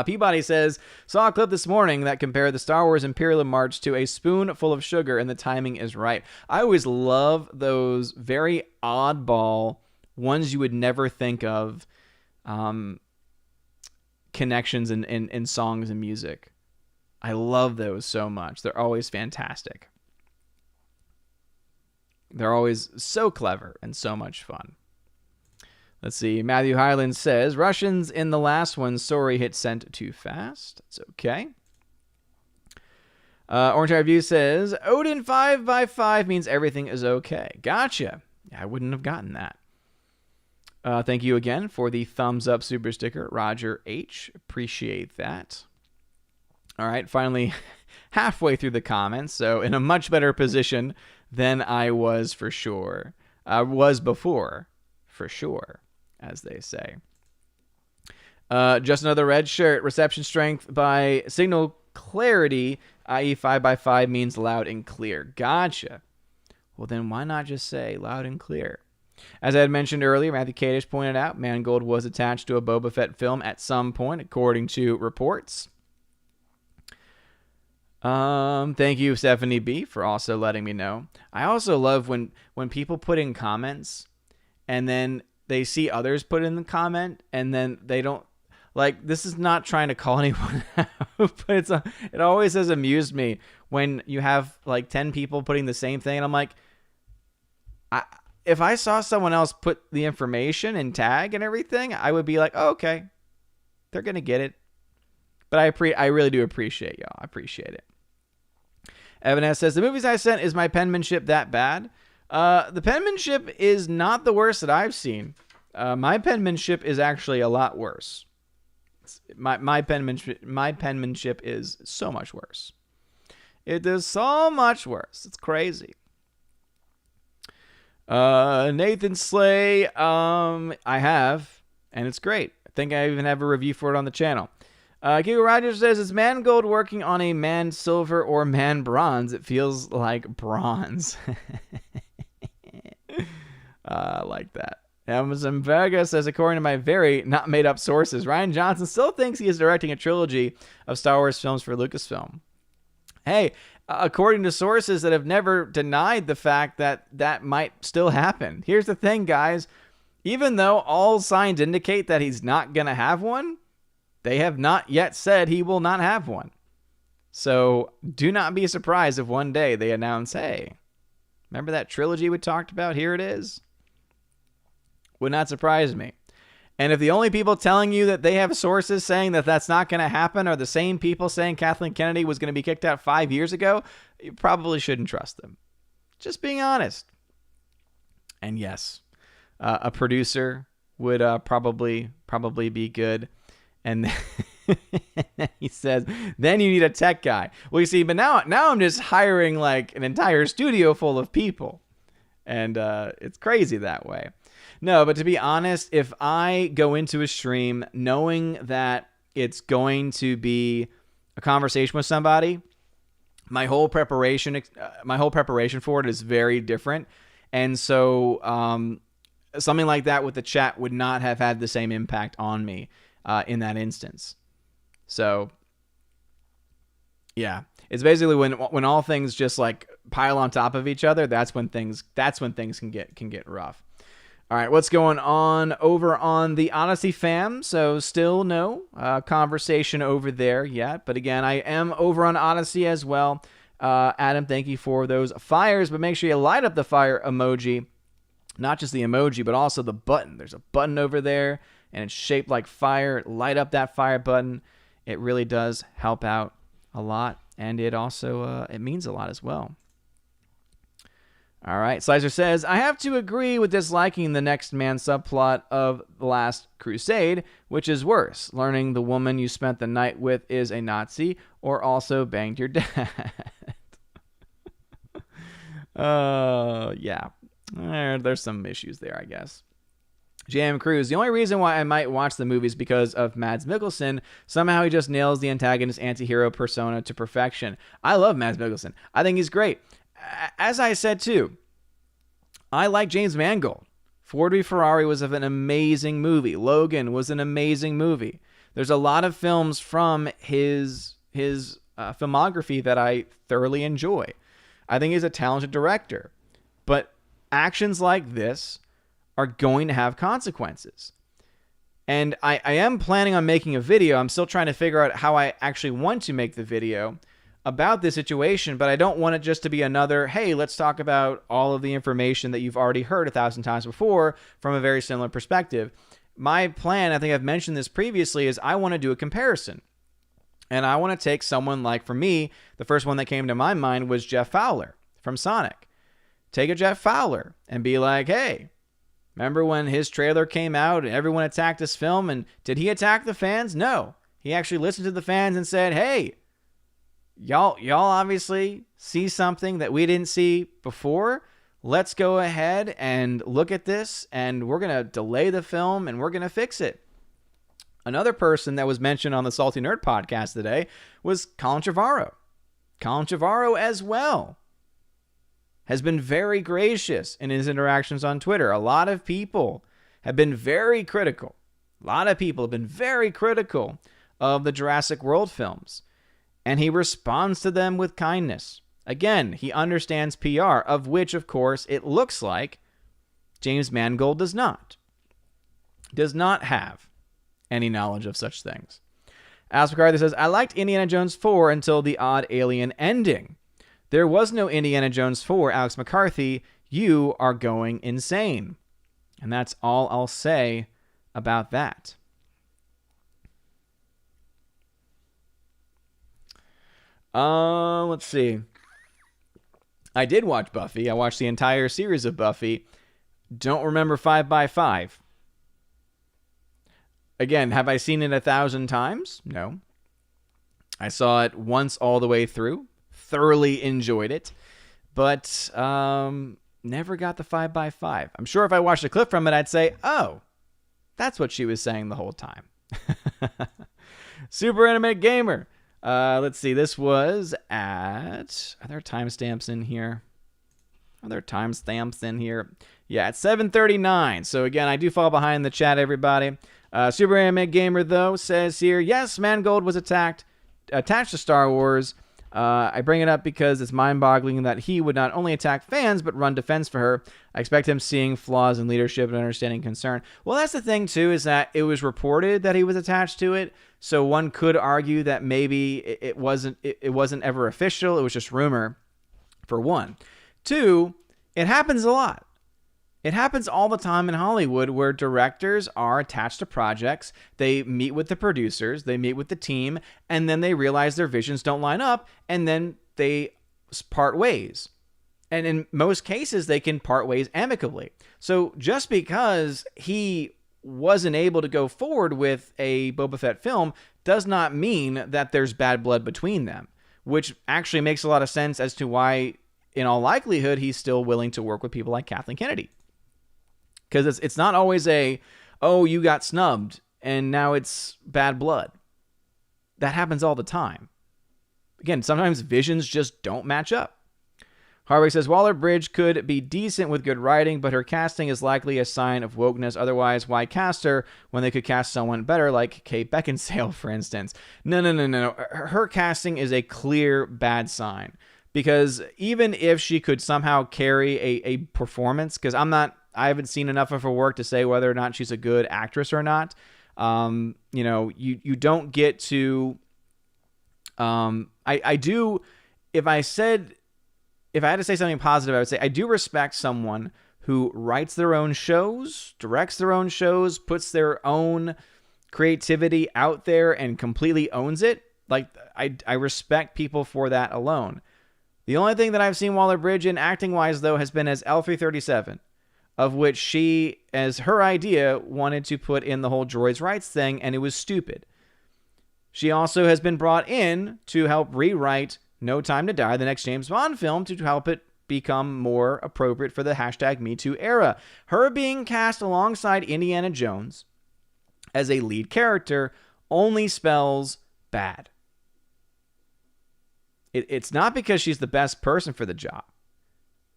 Peabody says, saw a clip this morning that compared the Star Wars Imperial March to a spoonful of sugar, and the timing is right. I always love those very oddball ones you would never think of connections in songs and music. I love those so much. They're always fantastic. They're always so clever and so much fun. Let's see. Matthew Highland says, Russians in the last one, sorry, hit sent too fast. It's okay. Orange Eye Review says, Odin 5x5 means everything is okay. Gotcha. I wouldn't have gotten that. Thank you again for the thumbs up super sticker, Roger H. Appreciate that. All right, finally, halfway through the comments, so in a much better position than I was for sure. Was before, for sure, as they say. Just another red shirt. Reception strength by signal clarity, i.e. 5x5 means loud and clear. Gotcha. Well, then why not just say loud and clear? As I had mentioned earlier, Matthew Kadish pointed out, Mangold was attached to a Boba Fett film at some point, according to reports. Thank you, Stephanie B, for also letting me know. I also love when people put in comments and then they see others put in the comment and then they don't, like, this is not trying to call anyone out, but it always has amused me when you have like 10 people putting the same thing, and I'm like, if I saw someone else put the information and tag and everything, I would be like, oh, okay, they're gonna get it. But I really do appreciate y'all. I appreciate it. Evan S. says, the movies I sent, is my penmanship that bad? The penmanship is not the worst that I've seen. My penmanship is actually a lot worse. My penmanship is so much worse. It is so much worse. It's crazy. Nathan Slay, I have, and it's great. I think I even have a review for it on the channel. Kiko Rogers says, is Mangold working on a man silver or man bronze? It feels like bronze. I like that. Amazon Vega says, according to my very not made up sources, Rian Johnson still thinks he is directing a trilogy of Star Wars films for Lucasfilm. Hey, according to sources that have never denied the fact that that might still happen. Here's the thing, guys. Even though all signs indicate that he's not going to have one, they have not yet said he will not have one. So do not be surprised if one day they announce, hey, remember that trilogy we talked about? Here it is. Would not surprise me. And if the only people telling you that they have sources saying that that's not going to happen are the same people saying Kathleen Kennedy was going to be kicked out 5 years ago, you probably shouldn't trust them. Just being honest. And yes, a producer would probably be good. And he says, then you need a tech guy. Well, you see, but now I'm just hiring like an entire studio full of people. And it's crazy that way. No, but to be honest, if I go into a stream knowing that it's going to be a conversation with somebody, my whole preparation for it is very different. And so something like that with the chat would not have had the same impact on me in that instance. So yeah, it's basically when all things just like pile on top of each other, that's when things can get rough. All right, what's going on over on the Odyssey fam? So still no conversation over there yet. But again, I am over on Odyssey as well. Adam, thank you for those fires. But make sure you light up the fire emoji. Not just the emoji, but also the button. There's a button over there, and it's shaped like fire. Light up that fire button. It really does help out a lot. And it also it means a lot as well. All right, Slicer says, I have to agree with disliking the next man subplot of The Last Crusade, which is worse, learning the woman you spent the night with is a Nazi or also banged your dad. Yeah, there's some issues there, I guess. J.M. Cruz, the only reason why I might watch the movie is because of Mads Mikkelsen. Somehow he just nails the antagonist anti-hero persona to perfection. I love Mads Mikkelsen. I think he's great. As I said too, I like James Mangold. Ford v Ferrari was an amazing movie. Logan was an amazing movie. There's a lot of films from his filmography that I thoroughly enjoy. I think he's a talented director. But actions like this are going to have consequences. And I am planning on making a video. I'm still trying to figure out how I actually want to make the video about this situation, but I don't want it just to be another, hey, let's talk about all of the information that you've already heard 1,000 times before from a very similar perspective. My plan, I think I've mentioned this previously, is I want to do a comparison. And I want to take someone like, for me, the first one that came to my mind was Jeff Fowler from Sonic. Take a Jeff Fowler and be like, hey, remember when his trailer came out and everyone attacked his film? And did he attack the fans? No. He actually listened to the fans and said, hey, Y'all obviously see something that we didn't see before. Let's go ahead and look at this, and we're going to delay the film, and we're going to fix it. Another person that was mentioned on the Salty Nerd podcast today was Colin Trevorrow. Colin Trevorrow as well has been very gracious in his interactions on Twitter. A lot of people have been very critical. A lot of people have been very critical of the Jurassic World films. And he responds to them with kindness. Again, he understands PR, of which, of course, it looks like James Mangold does not. Does not have any knowledge of such things. Alex McCarthy says, I liked Indiana Jones 4 until the odd alien ending. There was no Indiana Jones 4, Alex McCarthy. You are going insane. And that's all I'll say about that. Let's see. I did watch Buffy. I watched the entire series of Buffy. Don't remember 5x5. Again, have I seen it 1,000 times? No. I saw it once all the way through. Thoroughly enjoyed it. But never got the 5x5. I'm sure if I watched a clip from it, I'd say, oh, that's what she was saying the whole time. Super Animated Gamer. Let's see. This was at... Are there timestamps in here? Yeah, at 7:39. So again, I do fall behind the chat, everybody. Super Animated Gamer, though, says here, yes, Mangold was attached to Star Wars. I bring it up because it's mind-boggling that he would not only attack fans, but run defense for her. I expect him seeing flaws in leadership and understanding concern. Well, that's the thing, too, is that it was reported that he was attached to it. So one could argue that maybe it wasn't ever official. It was just rumor, for one. Two, it happens a lot. It happens all the time in Hollywood where directors are attached to projects. They meet with the producers, they meet with the team, and then they realize their visions don't line up, and then they part ways. And in most cases, they can part ways amicably. So just because he wasn't able to go forward with a Boba Fett film does not mean that there's bad blood between them, which actually makes a lot of sense as to why, in all likelihood, he's still willing to work with people like Kathleen Kennedy. Because it's not always oh, you got snubbed and now it's bad blood. That happens all the time. Again, sometimes visions just don't match up. Harvick says, Waller-Bridge could be decent with good writing, but her casting is likely a sign of wokeness. Otherwise, why cast her when they could cast someone better, like Kate Beckinsale, for instance? No. Her casting is a clear bad sign. Because even if she could somehow carry a performance, because I haven't seen enough of her work to say whether or not she's a good actress or not. You don't get to... I do... If I had to say something positive, I would say I do respect someone who writes their own shows, directs their own shows, puts their own creativity out there and completely owns it. Like, I respect people for that alone. The only thing that I've seen Waller-Bridge in acting-wise, though, has been as L337, of which she, as her idea, wanted to put in the whole droids' rights thing, and it was stupid. She also has been brought in to help rewrite No Time to Die, the next James Bond film, to help it become more appropriate for the #MeToo era. Her being cast alongside Indiana Jones as a lead character only spells bad. It's not because she's the best person for the job.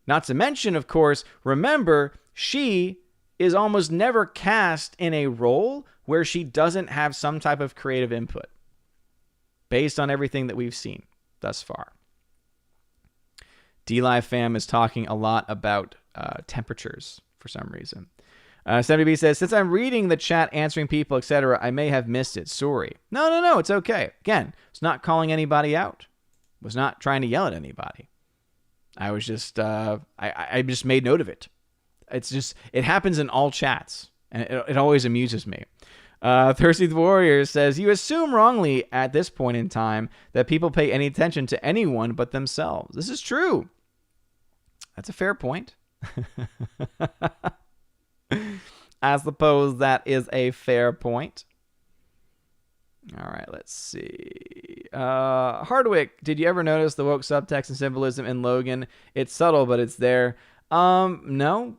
Not to mention, of course, remember, she is almost never cast in a role where she doesn't have some type of creative input based on everything that we've seen thus far. DLive fam is talking a lot about temperatures for some reason. 70B says, since I'm reading the chat, answering people, etc., I may have missed it. Sorry. No, it's okay. Again, it's not calling anybody out. Was not trying to yell at anybody. I was just, I just made note of it. It's just, it happens in all chats, and it always amuses me. Thirsty the Warrior says, you assume wrongly at this point in time that people pay any attention to anyone but themselves. This is true. That's a fair point. I suppose that is a fair point. All right, let's see. Hardwick, did you ever notice the woke subtext and symbolism in Logan? It's subtle, but it's there. No,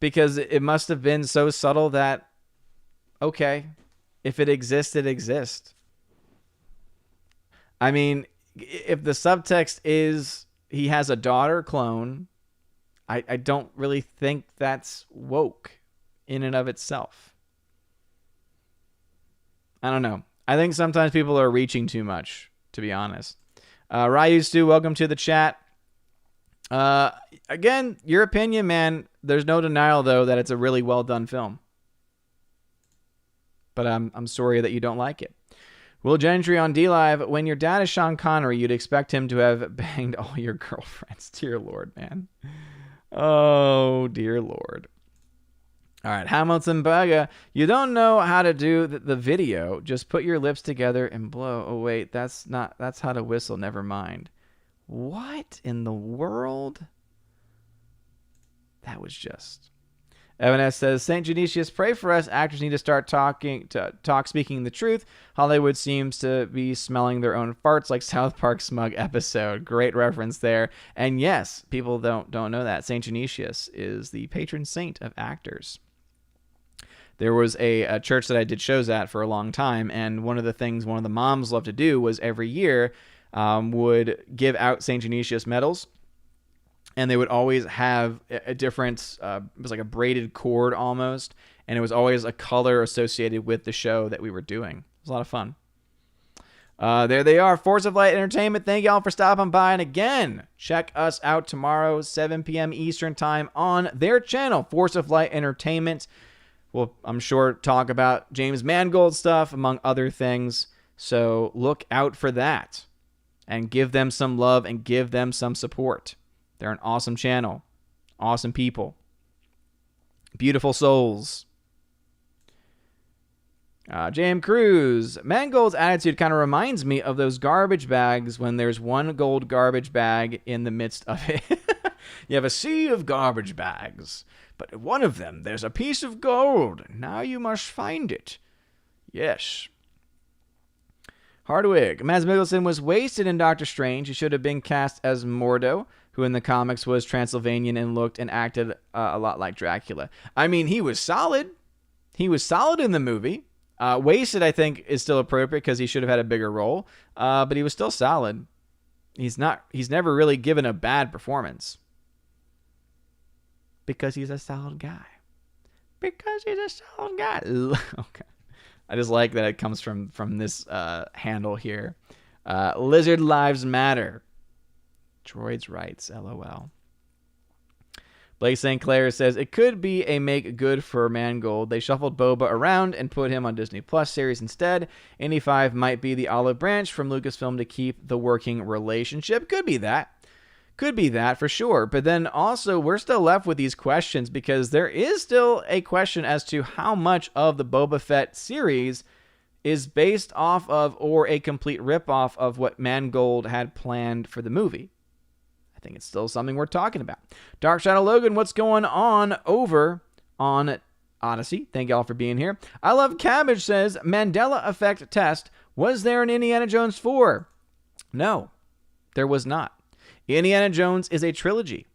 because it must have been so subtle that, okay, if it exists, it exists. I mean, if the subtext is he has a daughter clone, I don't really think that's woke in and of itself. I don't know. I think sometimes people are reaching too much, to be honest. Ryu Stu, welcome to the chat. Again, your opinion, man. There's no denial, though, that it's a really well done film. But I'm sorry that you don't like it. Will Gentry on DLive, when your dad is Sean Connery, you'd expect him to have banged all your girlfriends. Dear Lord, man. Oh, dear Lord. All right, Hamilton Baga, you don't know how to do the video. Just put your lips together and blow. Oh, wait, that's how to whistle. Never mind. What in the world? That was just... Evan S. says, St. Genesius, pray for us. Actors need to start speaking the truth. Hollywood seems to be smelling their own farts like South Park smug episode. Great reference there. And yes, people don't know that. St. Genesius is the patron saint of actors. There was a church that I did shows at for a long time, and one of the things one of the moms loved to do was every year would give out St. Genesius medals. And they would always have a different, it was like a braided cord almost, and it was always a color associated with the show that we were doing. It was a lot of fun. There they are, Force of Light Entertainment. Thank y'all for stopping by. And again, check us out tomorrow, 7 p.m. Eastern Time on their channel, Force of Light Entertainment. We'll, I'm sure, talk about James Mangold stuff, among other things. So look out for that. And give them some love and give them some support. They're an awesome channel. Awesome people. beautiful souls. J.M. Cruz, Mangold's attitude kind of reminds me of those garbage bags when there's one gold garbage bag in the midst of it. You have a sea of garbage bags, but in one of them there's a piece of gold. Now you must find it. Yes. Hardwig, Mads Mikkelsen was wasted in Doctor Strange. He should have been cast as Mordo, who in the comics was Transylvanian and looked and acted a lot like Dracula. I mean, he was solid. He was solid in the movie. Wasted, I think, is still appropriate because he should have had a bigger role, but he was still solid. He's never really given a bad performance. Because he's a solid guy. Because he's a solid guy. Okay. I just like that it comes from this handle here. Lizard Lives Matter. Droids Rights, LOL. Blake St. Clair says, it could be a make good for Mangold. They shuffled Boba around and put him on Disney Plus series instead. Indy 5 might be the olive branch from Lucasfilm to keep the working relationship. Could be that. Could be that for sure. But then also, we're still left with these questions because there is still a question as to how much of the Boba Fett series is based off of or a complete ripoff of what Mangold had planned for the movie. I think it's still something we're talking about. Dark Shadow Logan, what's going on over on Odyssey? Thank y'all for being here. I Love Cabbage says, Mandela Effect test. Was there an Indiana Jones 4? No, there was not. Indiana Jones is a trilogy.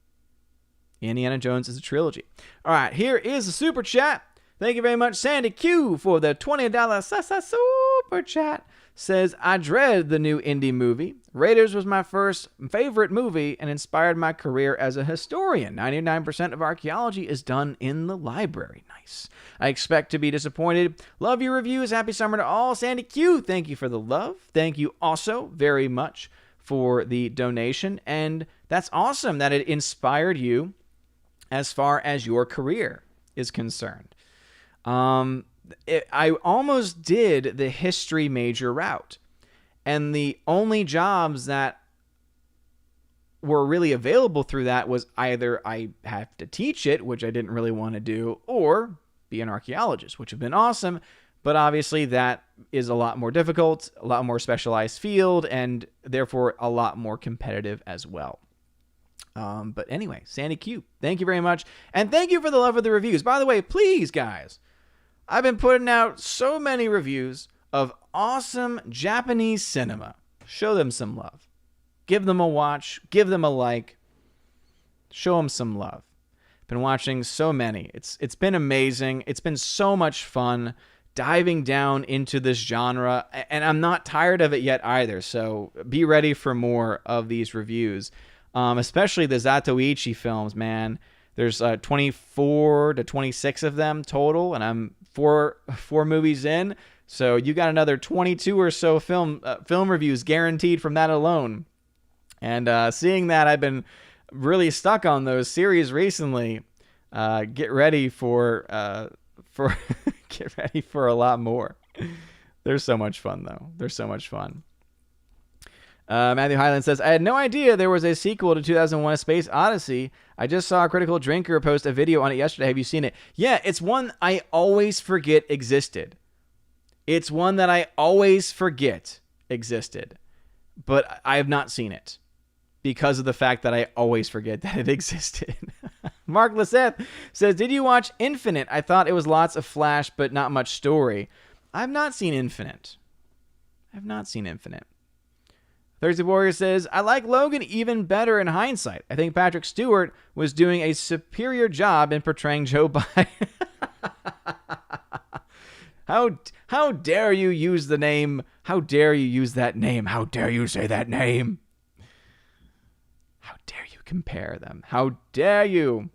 Indiana Jones is a trilogy. All right, here is the super chat. Thank you very much, Sandy Q, for the $20 super chat. Says, I dread the new indie movie. Raiders was my first favorite movie and inspired my career as a historian. 99% of archaeology is done in the library. Nice. I expect to be disappointed. Love your reviews. Happy summer to all. Sandy Q, thank you for the love. Thank you also very much for the donation. And that's awesome that it inspired you as far as your career is concerned. I almost did the history major route, and the only jobs that were really available through that was either I have to teach it, which I didn't really want to do, or be an archaeologist, which would have been awesome. But obviously that is a lot more difficult, a lot more specialized field, and therefore a lot more competitive as well. But anyway, Sandy Q, thank you very much. And thank you for the love of the reviews. By the way, please, guys, I've been putting out so many reviews of awesome Japanese cinema. Show them some love. Give them a watch. Give them a like. Show them some love. Been watching so many. It's been amazing. It's been so much fun diving down into this genre, and I'm not tired of it yet either. So be ready for more of these reviews, especially the Zatoichi films, man. There's 24 to 26 of them total, and I'm four movies in, so you got another 22 or so film reviews guaranteed from that alone. And seeing that, I've been really stuck on those series recently. Get ready for get ready for a lot more. They're so much fun, though. They're so much fun. Matthew Highland says, I had no idea there was a sequel to 2001: A Space Odyssey. I just saw a Critical Drinker post a video on it yesterday. Have you seen it? Yeah, it's one I always forget existed. It's one that I always forget existed. But I have not seen it because of the fact that I always forget that it existed. Mark Lisseth says, did you watch Infinite? I thought it was lots of flash, but not much story. I've not seen Infinite. Thursday Warrior says, I like Logan even better in hindsight. I think Patrick Stewart was doing a superior job in portraying Joe Biden. How dare you use the name? How dare you use that name? How dare you say that name? How dare you compare them? How dare you?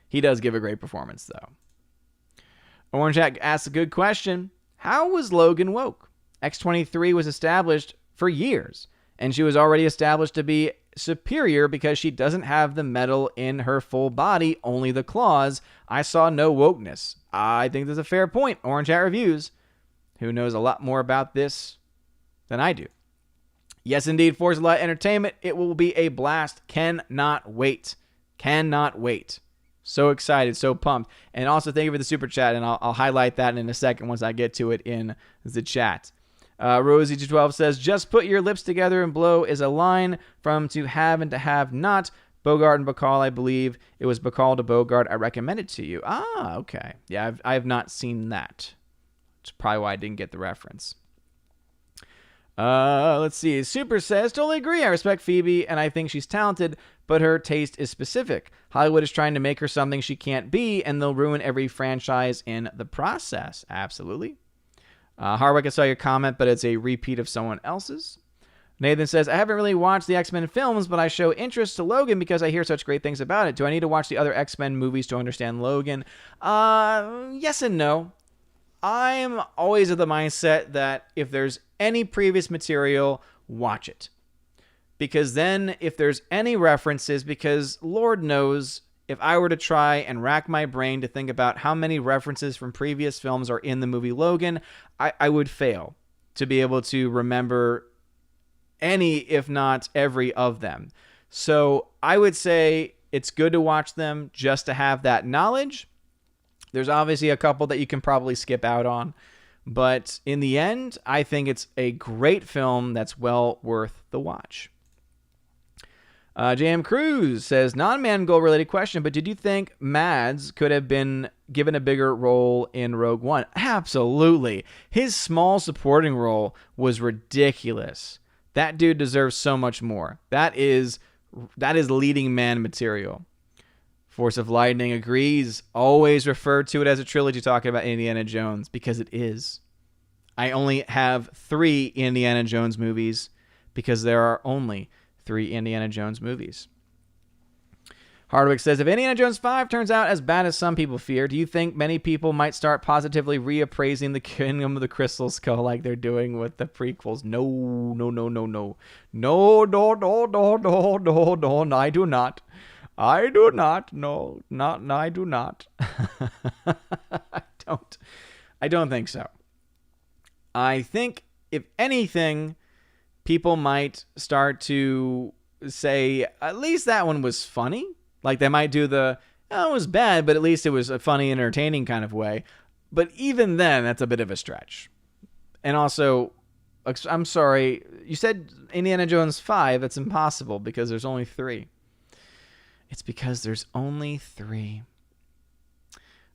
He does give a great performance, though. Orange Jack asks a good question. How was Logan woke? X-23 was established for years, and she was already established to be superior because she doesn't have the metal in her full body, only the claws. I saw no wokeness. I think that's a fair point. Orange Hat Reviews, who knows a lot more about this than I do. Yes, indeed, Forza Light Entertainment. It will be a blast. Cannot wait. So excited, so pumped. And also thank you for the super chat, and I'll highlight that in a second once I get to it in the chat. Rosie212 says, just put your lips together and blow is a line from To Have and To Have Not. Bogart and Bacall, I believe. It was Bacall to Bogart. I recommend it to you. Ah, okay. Yeah, I have not seen that. That's probably why I didn't get the reference. Let's see. Super says, totally agree. I respect Phoebe, and I think she's talented, but her taste is specific. Hollywood is trying to make her something she can't be, and they'll ruin every franchise in the process. Absolutely. Hardwick, I saw your comment, but it's a repeat of someone else's. Nathan says, I haven't really watched the X-Men films, but I show interest to Logan because I hear such great things about it. Do I need to watch the other X-Men movies to understand Logan? Yes and no. I'm always of the mindset that if there's any previous material, watch it. Because then if there's any references, because Lord knows if I were to try and rack my brain to think about how many references from previous films are in the movie Logan, I would fail to be able to remember any, if not every of them. So I would say it's good to watch them just to have that knowledge. There's obviously a couple that you can probably skip out on, but in the end, I think it's a great film that's well worth the watch. J.M. Cruz says, non-Mangold related question, but did you think Mads could have been given a bigger role in Rogue One? Absolutely. His small supporting role was ridiculous. That dude deserves so much more. That is leading man material. Force of Lightning agrees. Always refer to it as a trilogy talking about Indiana Jones because it is. I only have 3 Indiana Jones movies because there are only 3 Indiana Jones movies. Hardwick says, if Indiana Jones 5 turns out as bad as some people fear, do you think many people might start positively reappraising the Kingdom of the Crystal Skull like they're doing with the prequels? No, no, no, no, no. No, no, no, no, no, no, no, I do not. I do not. No, not. I do not. I don't think so. I think, if anything, people might start to say, at least that one was funny. Like they might do it was bad, but at least it was a funny, entertaining kind of way. But even then, that's a bit of a stretch. And also, I'm sorry, you said Indiana Jones 5. That's impossible because there's only 3. It's because there's only 3.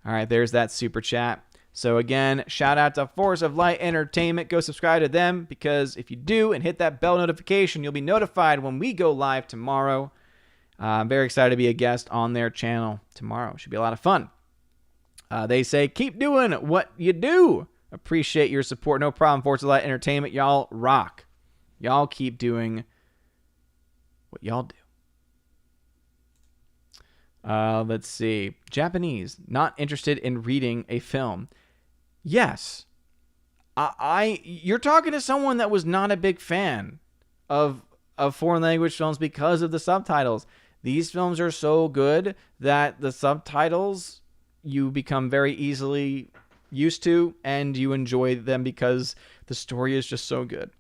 All right, there's that super chat. So again, shout out to Force of Light Entertainment. Go subscribe to them because if you do and hit that bell notification, you'll be notified when we go live tomorrow. I'm very excited to be a guest on their channel tomorrow. Should be a lot of fun. They say, keep doing what you do. Appreciate your support. No problem, Force of Light Entertainment. Y'all rock. Y'all keep doing what y'all do. Let's see. Japanese. Not interested in reading a film. Yes. You're talking to someone that was not a big fan of foreign language films because of the subtitles. These films are so good that the subtitles you become very easily used to and you enjoy them because the story is just so good.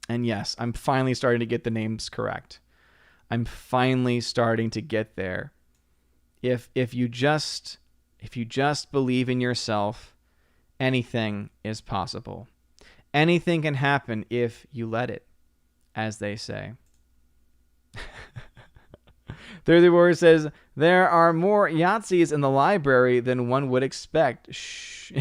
And yes, I'm finally starting to get the names correct. I'm finally starting to get there. If you just believe in yourself, anything is possible. Anything can happen if you let it, as they say. 30 Warrior says, there are more Yahtzees in the library than one would expect. Shh.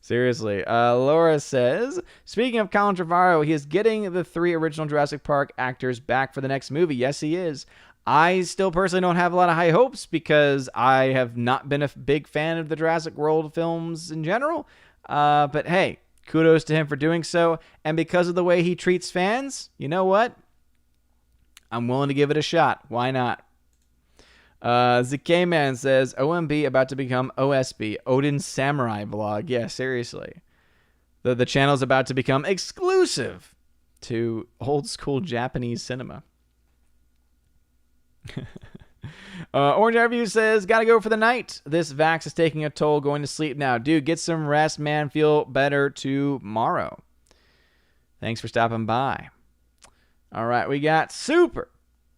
Seriously. Laura says, speaking of Colin Trevorrow, he is getting the 3 original Jurassic Park actors back for the next movie. Yes, he is. I still personally don't have a lot of high hopes because I have not been a big fan of the Jurassic World films in general. But hey, kudos to him for doing so. And because of the way he treats fans, you know what? I'm willing to give it a shot. Why not? ZK-Man says, OMB about to become OSB, Odin Samurai Blog. Yeah, seriously. The channel's about to become exclusive to old school Japanese cinema. Orange Reviews says, gotta go for the night. This vax is taking a toll. Going to sleep now. Dude, get some rest, man. Feel better tomorrow. Thanks for stopping by. All right, we got super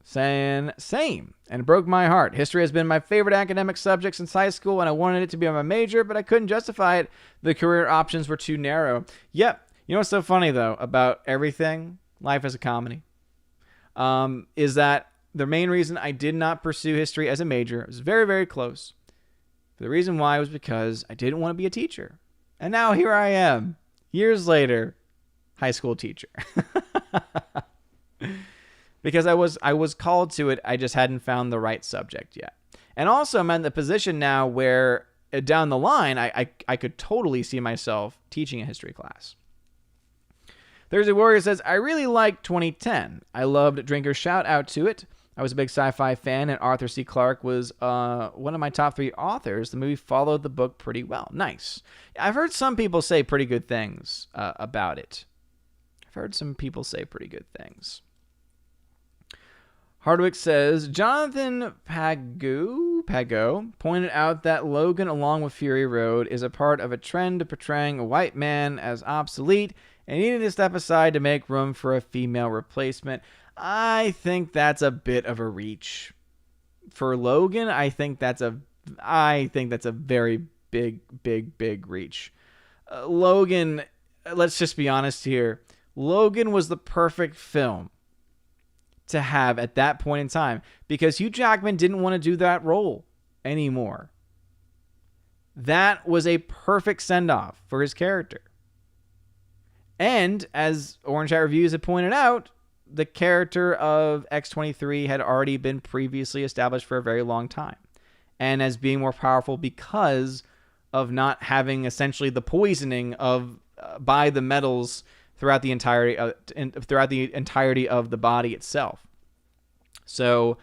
saying, same, and it broke my heart. History has been my favorite academic subject since high school, and I wanted it to be my major, but I couldn't justify it. The career options were too narrow. Yep. You know what's so funny, though, about everything, life as a comedy, is that the main reason I did not pursue history as a major, it was very, very close. The reason why was because I didn't want to be a teacher. And now here I am, years later, high school teacher. Because I was called to it, I just hadn't found the right subject yet. And also I'm in the position now where down the line, I could totally see myself teaching a history class. Thursday Warrior says, I really liked 2010. I loved Drinker's Shout Out to it. I was a big sci-fi fan, and Arthur C. Clarke was one of my top 3 authors. The movie followed the book pretty well. Nice. I've heard some people say pretty good things about it. Hardwick says, Jonathan Pago pointed out that Logan, along with Fury Road, is a part of a trend of portraying a white man as obsolete and needed to step aside to make room for a female replacement. I think that's a bit of a reach. For Logan, I think that's a very big reach. Logan, let's just be honest here. Logan was the perfect film to have at that point in time because Hugh Jackman didn't want to do that role anymore. That was a perfect send-off for his character. And as Orange Hat Reviews had pointed out, the character of X-23 had already been previously established for a very long time, and as being more powerful because of not having essentially the poisoning of by the metals throughout the entirety of the body itself. So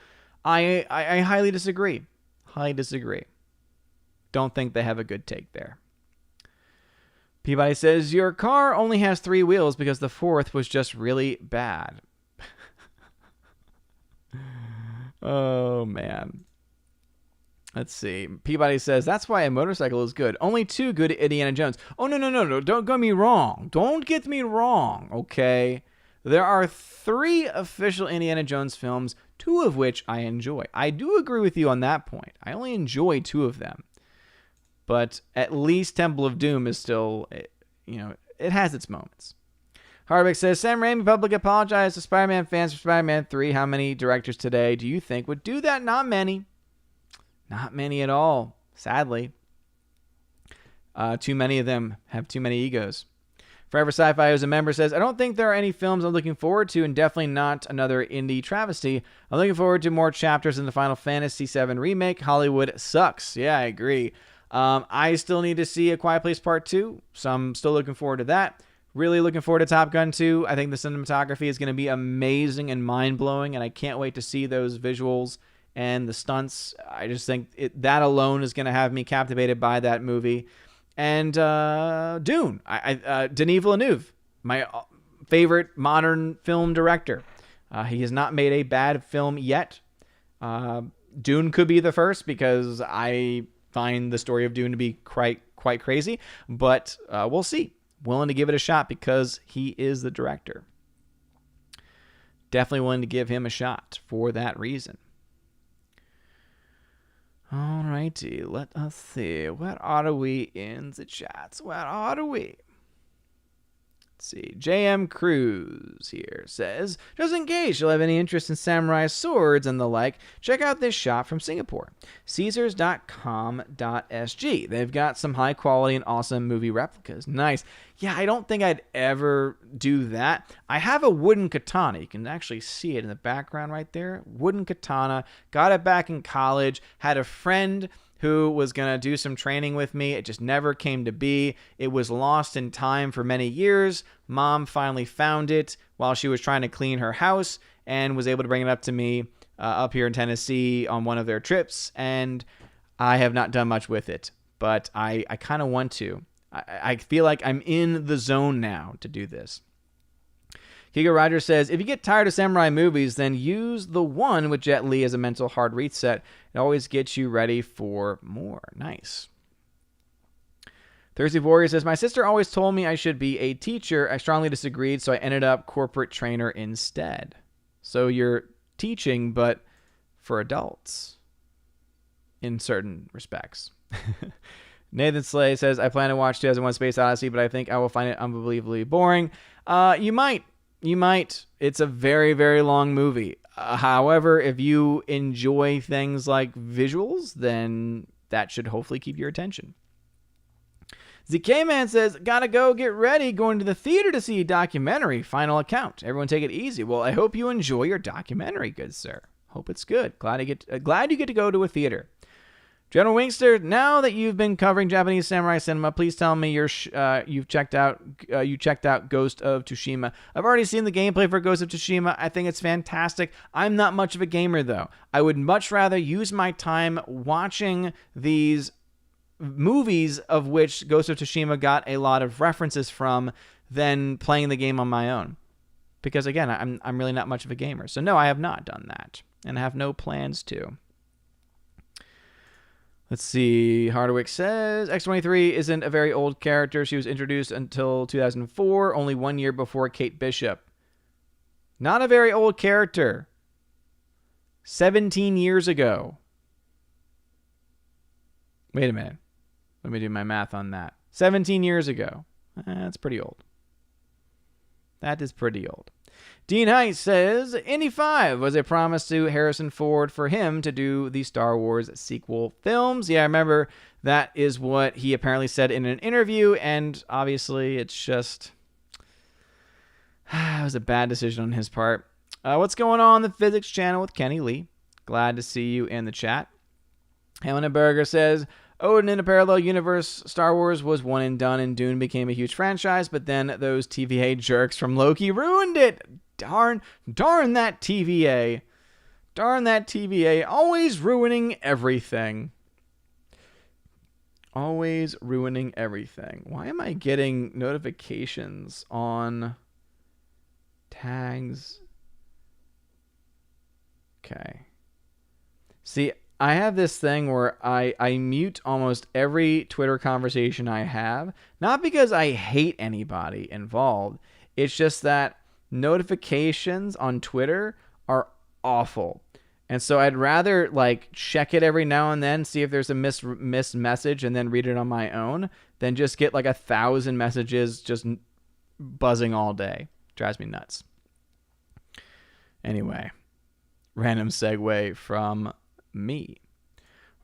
I highly disagree. Don't think they have a good take there. Peabody says, your car only has 3 wheels because the 4th was just really bad. Oh, man. Let's see. Peabody says, that's why a motorcycle is good. Only 2 good Indiana Jones. Oh, no. Don't get me wrong. Okay? There are 3 official Indiana Jones films, 2 of which I enjoy. I do agree with you on that point. I only enjoy 2 of them. But at least Temple of Doom is still, it has its moments. Harvick says, Sam Raimi publicly apologized to Spider-Man fans for Spider-Man 3. How many directors today do you think would do that? Not many. Not many at all, sadly. Too many of them have too many egos. Forever Sci-Fi, as a member, says, I don't think there are any films I'm looking forward to, and definitely not another indie travesty. I'm looking forward to more chapters in the Final Fantasy VII Remake. Hollywood sucks. Yeah, I agree. I still need to see A Quiet Place Part 2, so I'm still looking forward to that. Really looking forward to Top Gun 2. I think the cinematography is going to be amazing and mind-blowing, and I can't wait to see those visuals and the stunts. I just think that alone is going to have me captivated by that movie. And Dune. Denis Villeneuve, my favorite modern film director. He has not made a bad film yet. Dune could be the first because I find the story of Dune to be quite crazy, but we'll see. Willing to give it a shot because he is the director. Definitely willing to give him a shot for that reason. Alrighty, let us see. Where are we in the chats? Where are we? Let's see. JM Cruz here says, just in case you'll have any interest in samurai swords and the like, check out this shop from Singapore, Caesars.com.sg. They've got some high quality and awesome movie replicas. Nice. Yeah, I don't think I'd ever do that. I have a wooden katana. You can actually see it in the background right there. Wooden katana. Got it back in college. Had a friend who was going to do some training with me. It just never came to be. It was lost in time for many years. Mom finally found it while she was trying to clean her house and was able to bring it up to me up here in Tennessee on one of their trips. And I have not done much with it, but I kind of want to. I feel like I'm in the zone now to do this. Kigo Rogers says, if you get tired of samurai movies, then use The One with Jet Li as a mental hard reset. It always gets you ready for more. Nice. Thursday Warrior says, my sister always told me I should be a teacher. I strongly disagreed, so I ended up corporate trainer instead. So your teaching, but for adults in certain respects. Nathan Slay says, I plan to watch 2001 Space Odyssey, but I think I will find it unbelievably boring. You might. It's a very, very long movie. However, if you enjoy things like visuals, then that should hopefully keep your attention. ZK Man says, gotta go get ready, going to the theater to see a documentary, Final Account. Everyone take it easy. Well, I hope you enjoy your documentary, good sir. Hope it's good. Glad you get to go to a theater. General Wingster, now that you've been covering Japanese samurai cinema, please tell me you've checked out Ghost of Tsushima. I've already seen the gameplay for Ghost of Tsushima. I think it's fantastic. I'm not much of a gamer, though. I would much rather use my time watching these movies, of which Ghost of Tsushima got a lot of references from, than playing the game on my own. Because, again, I'm really not much of a gamer. So, no, I have not done that. And I have no plans to. Let's see. Hardwick says, X-23 isn't a very old character. She was introduced until 2004, only 1 year before Kate Bishop. Not a very old character. 17 years ago. Wait a minute. Let me do my math on that. 17 years ago. That's pretty old. That is pretty old. Dean Heiss says, Indy 5 was a promise to Harrison Ford for him to do the Star Wars sequel films. Yeah, I remember that is what he apparently said in an interview, and obviously it's just... it was a bad decision on his part. What's going on the Physics channel with Kenny Lee? Glad to see you in the chat. Helen Berger says, Odin in a parallel universe, Star Wars was one and done, and Dune became a huge franchise, but then those TVA jerks from Loki ruined it. Darn that TVA. Darn that TVA. Always ruining everything. Always ruining everything. Why am I getting notifications on tags? Okay. See, I have this thing where I mute almost every Twitter conversation I have. Not because I hate anybody involved. It's just that notifications on Twitter are awful. And so I'd rather check it every now and then, see if there's a missed message, and then read it on my own, than just get 1,000 messages just buzzing all day. Drives me nuts. Anyway, random segue from me.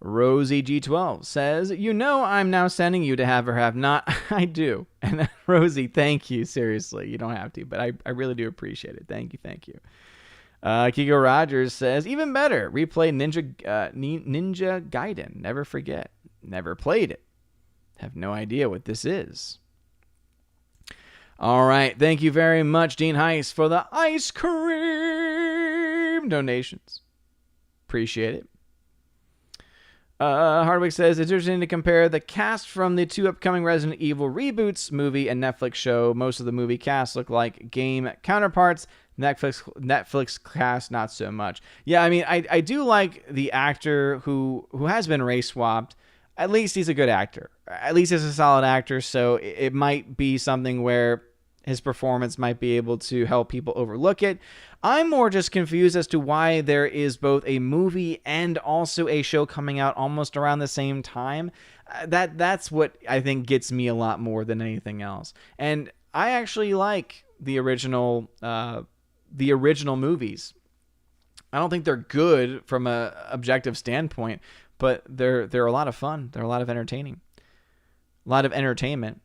Rosie G12 says, I'm now sending you to have or have not. I do. And Rosie, thank you. Seriously, you don't have to, but I really do appreciate it. Thank you. Kiko Rogers says, even better, replay Ninja Gaiden. Never forget. Never played it. Have no idea what this is. All right. Thank you very much, Dean Heiss, for the ice cream donations. Appreciate it. Hardwick says, it's interesting to compare the cast from the two upcoming Resident Evil reboots movie and Netflix show. Most of the movie cast look like game counterparts. Netflix cast, not so much. Yeah, I mean, I do like the actor who has been race swapped. At least he's a good actor. At least he's a solid actor, so it might be something where his performance might be able to help people overlook it. I'm more just confused as to why there is both a movie and also a show coming out almost around the same time. That's what I think gets me a lot more than anything else. And I actually like the original movies. I don't think they're good from a objective standpoint, but they're a lot of fun. They're a lot of entertaining. A lot of entertainment.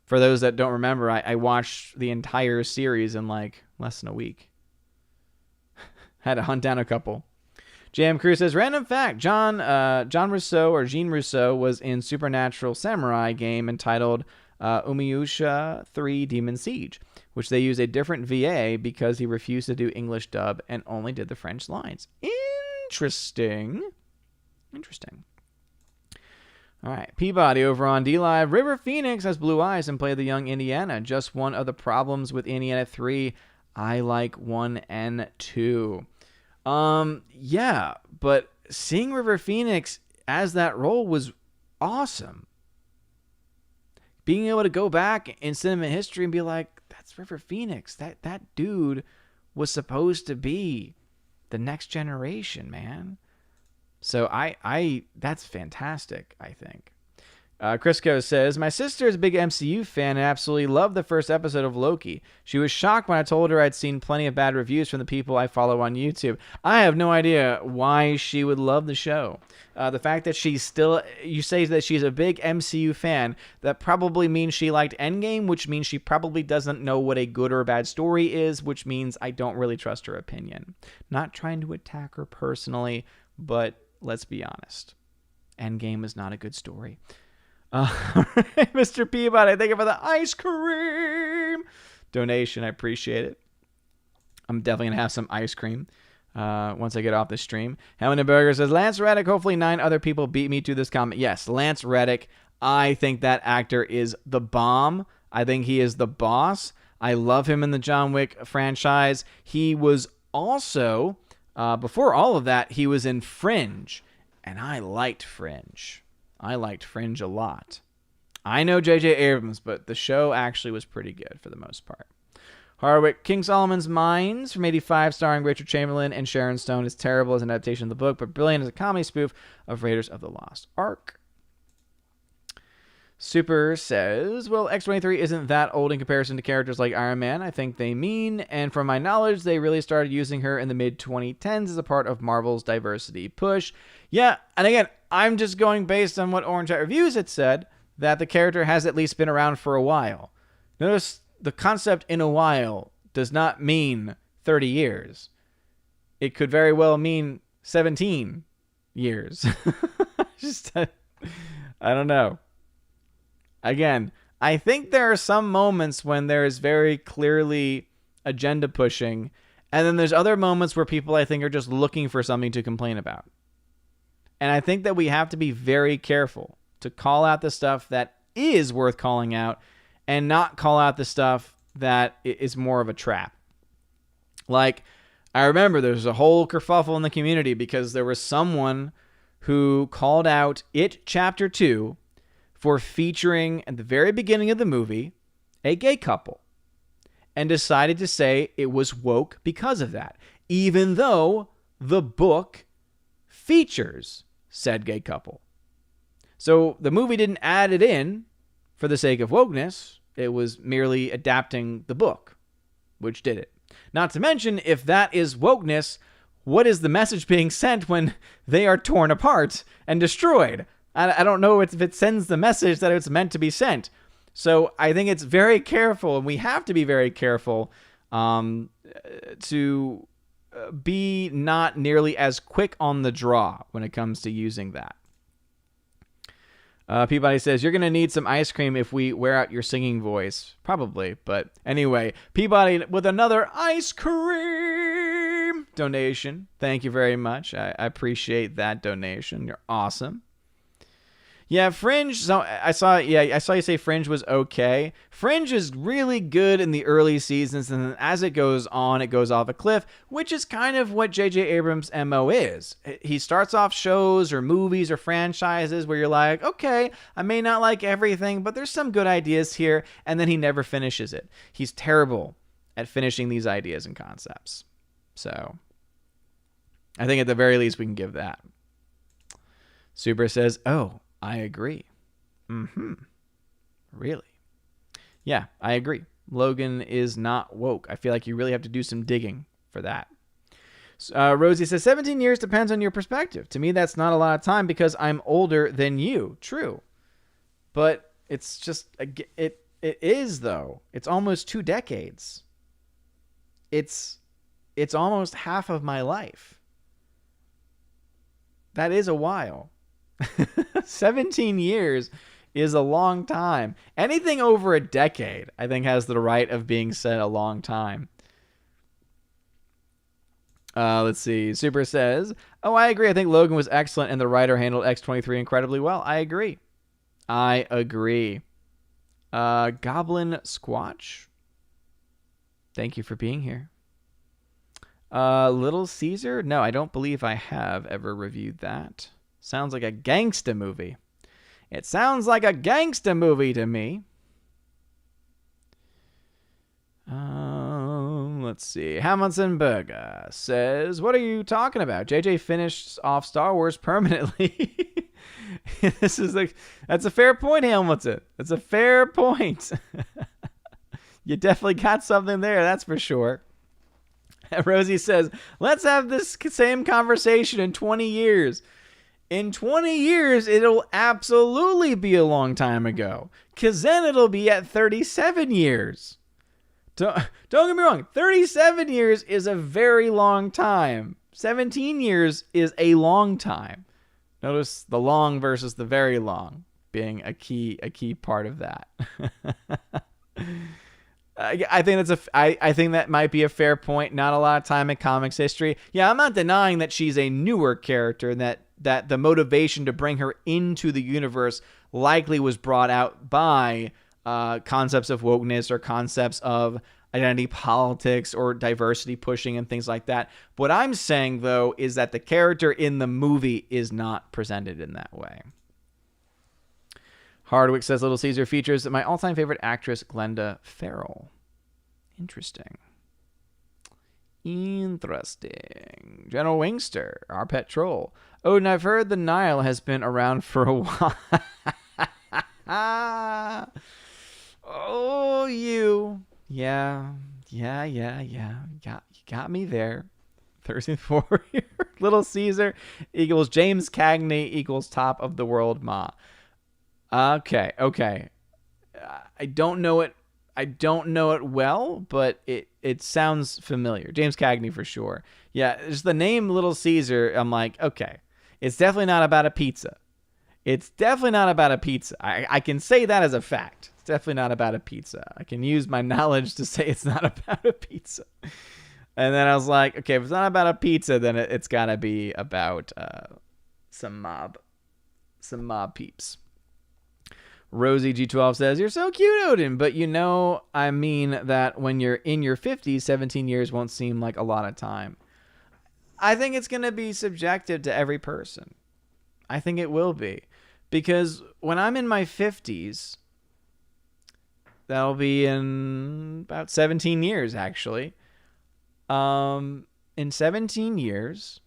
For those that don't remember, I watched the entire series in less than a week. Had to hunt down a couple. JM Cruz says, random fact, Jean Rousseau was in Supernatural Samurai game entitled Umiyusha 3 Demon Siege, which they use a different VA because he refused to do English dub and only did the French lines. Interesting. All right, Peabody over on DLive. River Phoenix has blue eyes and played the young Indiana. Just one of the problems with Indiana 3. I like 1 and 2. Yeah, but seeing River Phoenix as that role was awesome. Being able to go back in cinema history and be like, that's River Phoenix. That dude was supposed to be the next generation, man. So I that's fantastic, I think. Crisco says, my sister is a big MCU fan and absolutely loved the first episode of Loki. She was shocked when I told her I'd seen plenty of bad reviews from the people I follow on YouTube. I have no idea why she would love the show. The fact that you say that she's a big MCU fan, that probably means she liked Endgame, which means she probably doesn't know what a good or a bad story is, which means I don't really trust her opinion. Not trying to attack her personally, but let's be honest. Endgame is not a good story. Mr. Peabody, thank you for the ice cream donation. I appreciate it. I'm definitely going to have some ice cream once I get off the stream. Helen Burger says, Lance Reddick, hopefully 9 other people beat me to this comment. Yes, Lance Reddick. I think that actor is the bomb. I think he is the boss. I love him in the John Wick franchise. He was also, before all of that, he was in Fringe. And I liked Fringe. I liked Fringe a lot. I know J.J. Abrams, but the show actually was pretty good for the most part. Harwick, King Solomon's Mines from 85, starring Richard Chamberlain and Sharon Stone, is terrible as an adaptation of the book, but brilliant as a comedy spoof of Raiders of the Lost Ark. Super says, well, X-23 isn't that old in comparison to characters like Iron Man. I think they mean, and from my knowledge, they really started using her in the mid-2010s as a part of Marvel's diversity push. Yeah, and again, I'm just going based on what Orange Hat Reviews had said, that the character has at least been around for a while. Notice the concept in a while does not mean 30 years. It could very well mean 17 years. I don't know. Again, I think there are some moments when there is very clearly agenda pushing, and then there's other moments where people, I think, are just looking for something to complain about. And I think that we have to be very careful to call out the stuff that is worth calling out and not call out the stuff that is more of a trap. Like, I remember there's a whole kerfuffle in the community because there was someone who called out It Chapter 2 for featuring, at the very beginning of the movie, a gay couple, and decided to say it was woke because of that, even though the book features said gay couple. So the movie didn't add it in for the sake of wokeness. It was merely adapting the book, which did it. Not to mention, if that is wokeness, what is the message being sent when they are torn apart and destroyed? I don't know if it sends the message that it's meant to be sent. So I think it's very careful, and we have to be very careful to be not nearly as quick on the draw when it comes to using that. Peabody says, you're going to need some ice cream if we wear out your singing voice. Probably, but anyway. Peabody with another ice cream donation. Thank you very much. I appreciate that donation. You're awesome. Yeah, Fringe. So I saw you say Fringe was okay. Fringe is really good in the early seasons, and then as it goes on, it goes off a cliff, which is kind of what J.J. Abrams' MO is. He starts off shows or movies or franchises where you're like, okay, I may not like everything, but there's some good ideas here, and then he never finishes it. He's terrible at finishing these ideas and concepts. So I think at the very least we can give that. Super says, oh, I agree. Really? Yeah, I agree. Logan is not woke. I feel like you really have to do some digging for that. Rosie says, 17 years depends on your perspective. To me, that's not a lot of time because I'm older than you. True. But it's just, it is, though. It's almost 2 decades. It's almost half of my life. That is a while. 17 years is a long time. Anything over a decade, I think, has the right of being said a long time. Let's see. Super says, oh, I agree. I think Logan was excellent and the writer handled X-23 incredibly well. I agree. Goblin Squatch, thank you for being here. Little Caesar? No, I don't believe I have ever reviewed that. Sounds like a gangsta movie. It sounds like a gangsta movie to me. Let's see. Hamilton Burger says, what are you talking about? JJ finished off Star Wars permanently. That's a fair point, Hamilton. That's a fair point. You definitely got something there, that's for sure. Rosie says, let's have this same conversation in 20 years. In 20 years, it'll absolutely be a long time ago, because then it'll be at 37 years. Don't get me wrong, 37 years is a very long time. 17 years is a long time. Notice the long versus the very long being a key part of that. I think I think that might be a fair point. Not a lot of time in comics history. Yeah, I'm not denying that she's a newer character and that the motivation to bring her into the universe likely was brought out by concepts of wokeness or concepts of identity politics or diversity pushing and things like that. What I'm saying, though, is that the character in the movie is not presented in that way. Hardwick says Little Caesar features my all-time favorite actress, Glenda Farrell. Interesting. General Wingster, our pet troll. Odin, I've heard the Nile has been around for a while. Oh, you. Yeah. You got me there. 13th warrior. Little Caesar equals James Cagney equals top of the world ma. Okay. I don't know it well, but it sounds familiar. James Cagney for sure. Yeah, just the name Little Caesar, I'm like, okay. It's definitely not about a pizza. I can say that as a fact. It's definitely not about a pizza. I can use my knowledge to say it's not about a pizza. And then I was like, okay, if it's not about a pizza, then it's got to be about some mob peeps. Rosie G12 says, you're so cute, Odin, but I mean that when you're in your 50s, 17 years won't seem like a lot of time. I think it's going to be subjective to every person. I think it will be. Because when I'm in my 50s, that'll be in about 17 years, actually. In 17 years,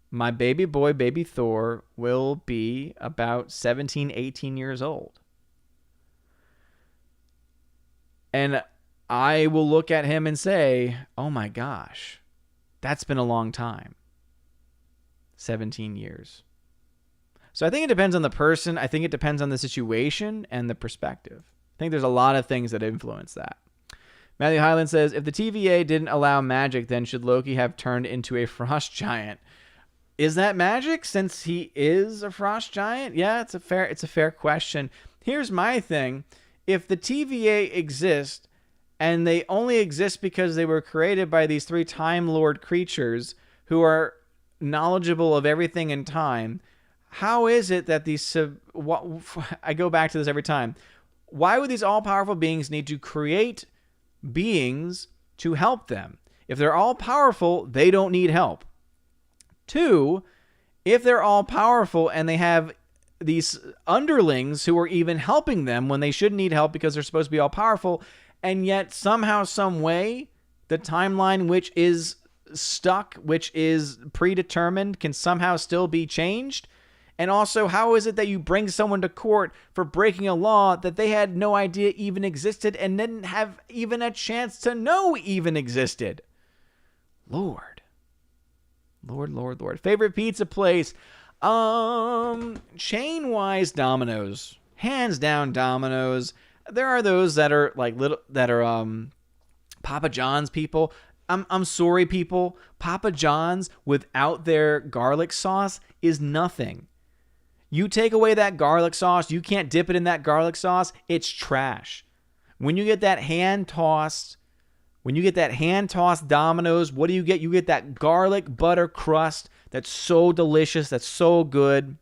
my baby boy, baby Thor, will be about 17, 18 years old. And I will look at him and say, oh my gosh, that's been a long time. 17 years. So I think it depends on the person. I think it depends on the situation and the perspective. I think there's a lot of things that influence that. Matthew Highland says, if the TVA didn't allow magic, then should Loki have turned into a frost giant? Is that magic since he is a frost giant? Yeah, it's a fair question. Here's my thing. If the TVA exist and they only exist because they were created by these 3 Time Lord creatures who are knowledgeable of everything in time, how is it that these... I go back to this every time. Why would these all-powerful beings need to create beings to help them? If they're all-powerful, they don't need help. 2, if they're all-powerful and they have these underlings who are even helping them when they shouldn't need help because they're supposed to be all-powerful, and yet somehow, some way, the timeline which is stuck, which is predetermined, can somehow still be changed? And also, how is it that you bring someone to court for breaking a law that they had no idea even existed and didn't have even a chance to know even existed? Lord. Favorite pizza place? Chain-wise, Domino's. Hands down, Domino's. There are those that are like Papa John's people. I'm sorry, people. Papa John's without their garlic sauce is nothing. You take away that garlic sauce, you can't dip it in that garlic sauce, it's trash. When you get that hand-tossed Domino's, what do you get? You get that garlic butter crust that's so delicious, that's so good.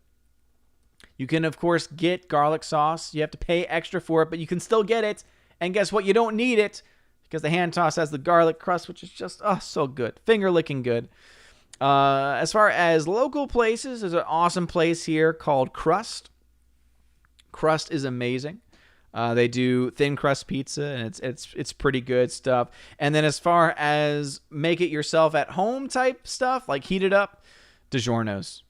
You can, of course, get garlic sauce. You have to pay extra for it, but you can still get it. And guess what? You don't need it because the hand toss has the garlic crust, which is just, so good. Finger-licking good. As far as local places, there's an awesome place here called Crust. Crust is amazing. They do thin crust pizza, and it's pretty good stuff. And then as far as make it yourself at home type stuff, like heat it up, DiGiorno's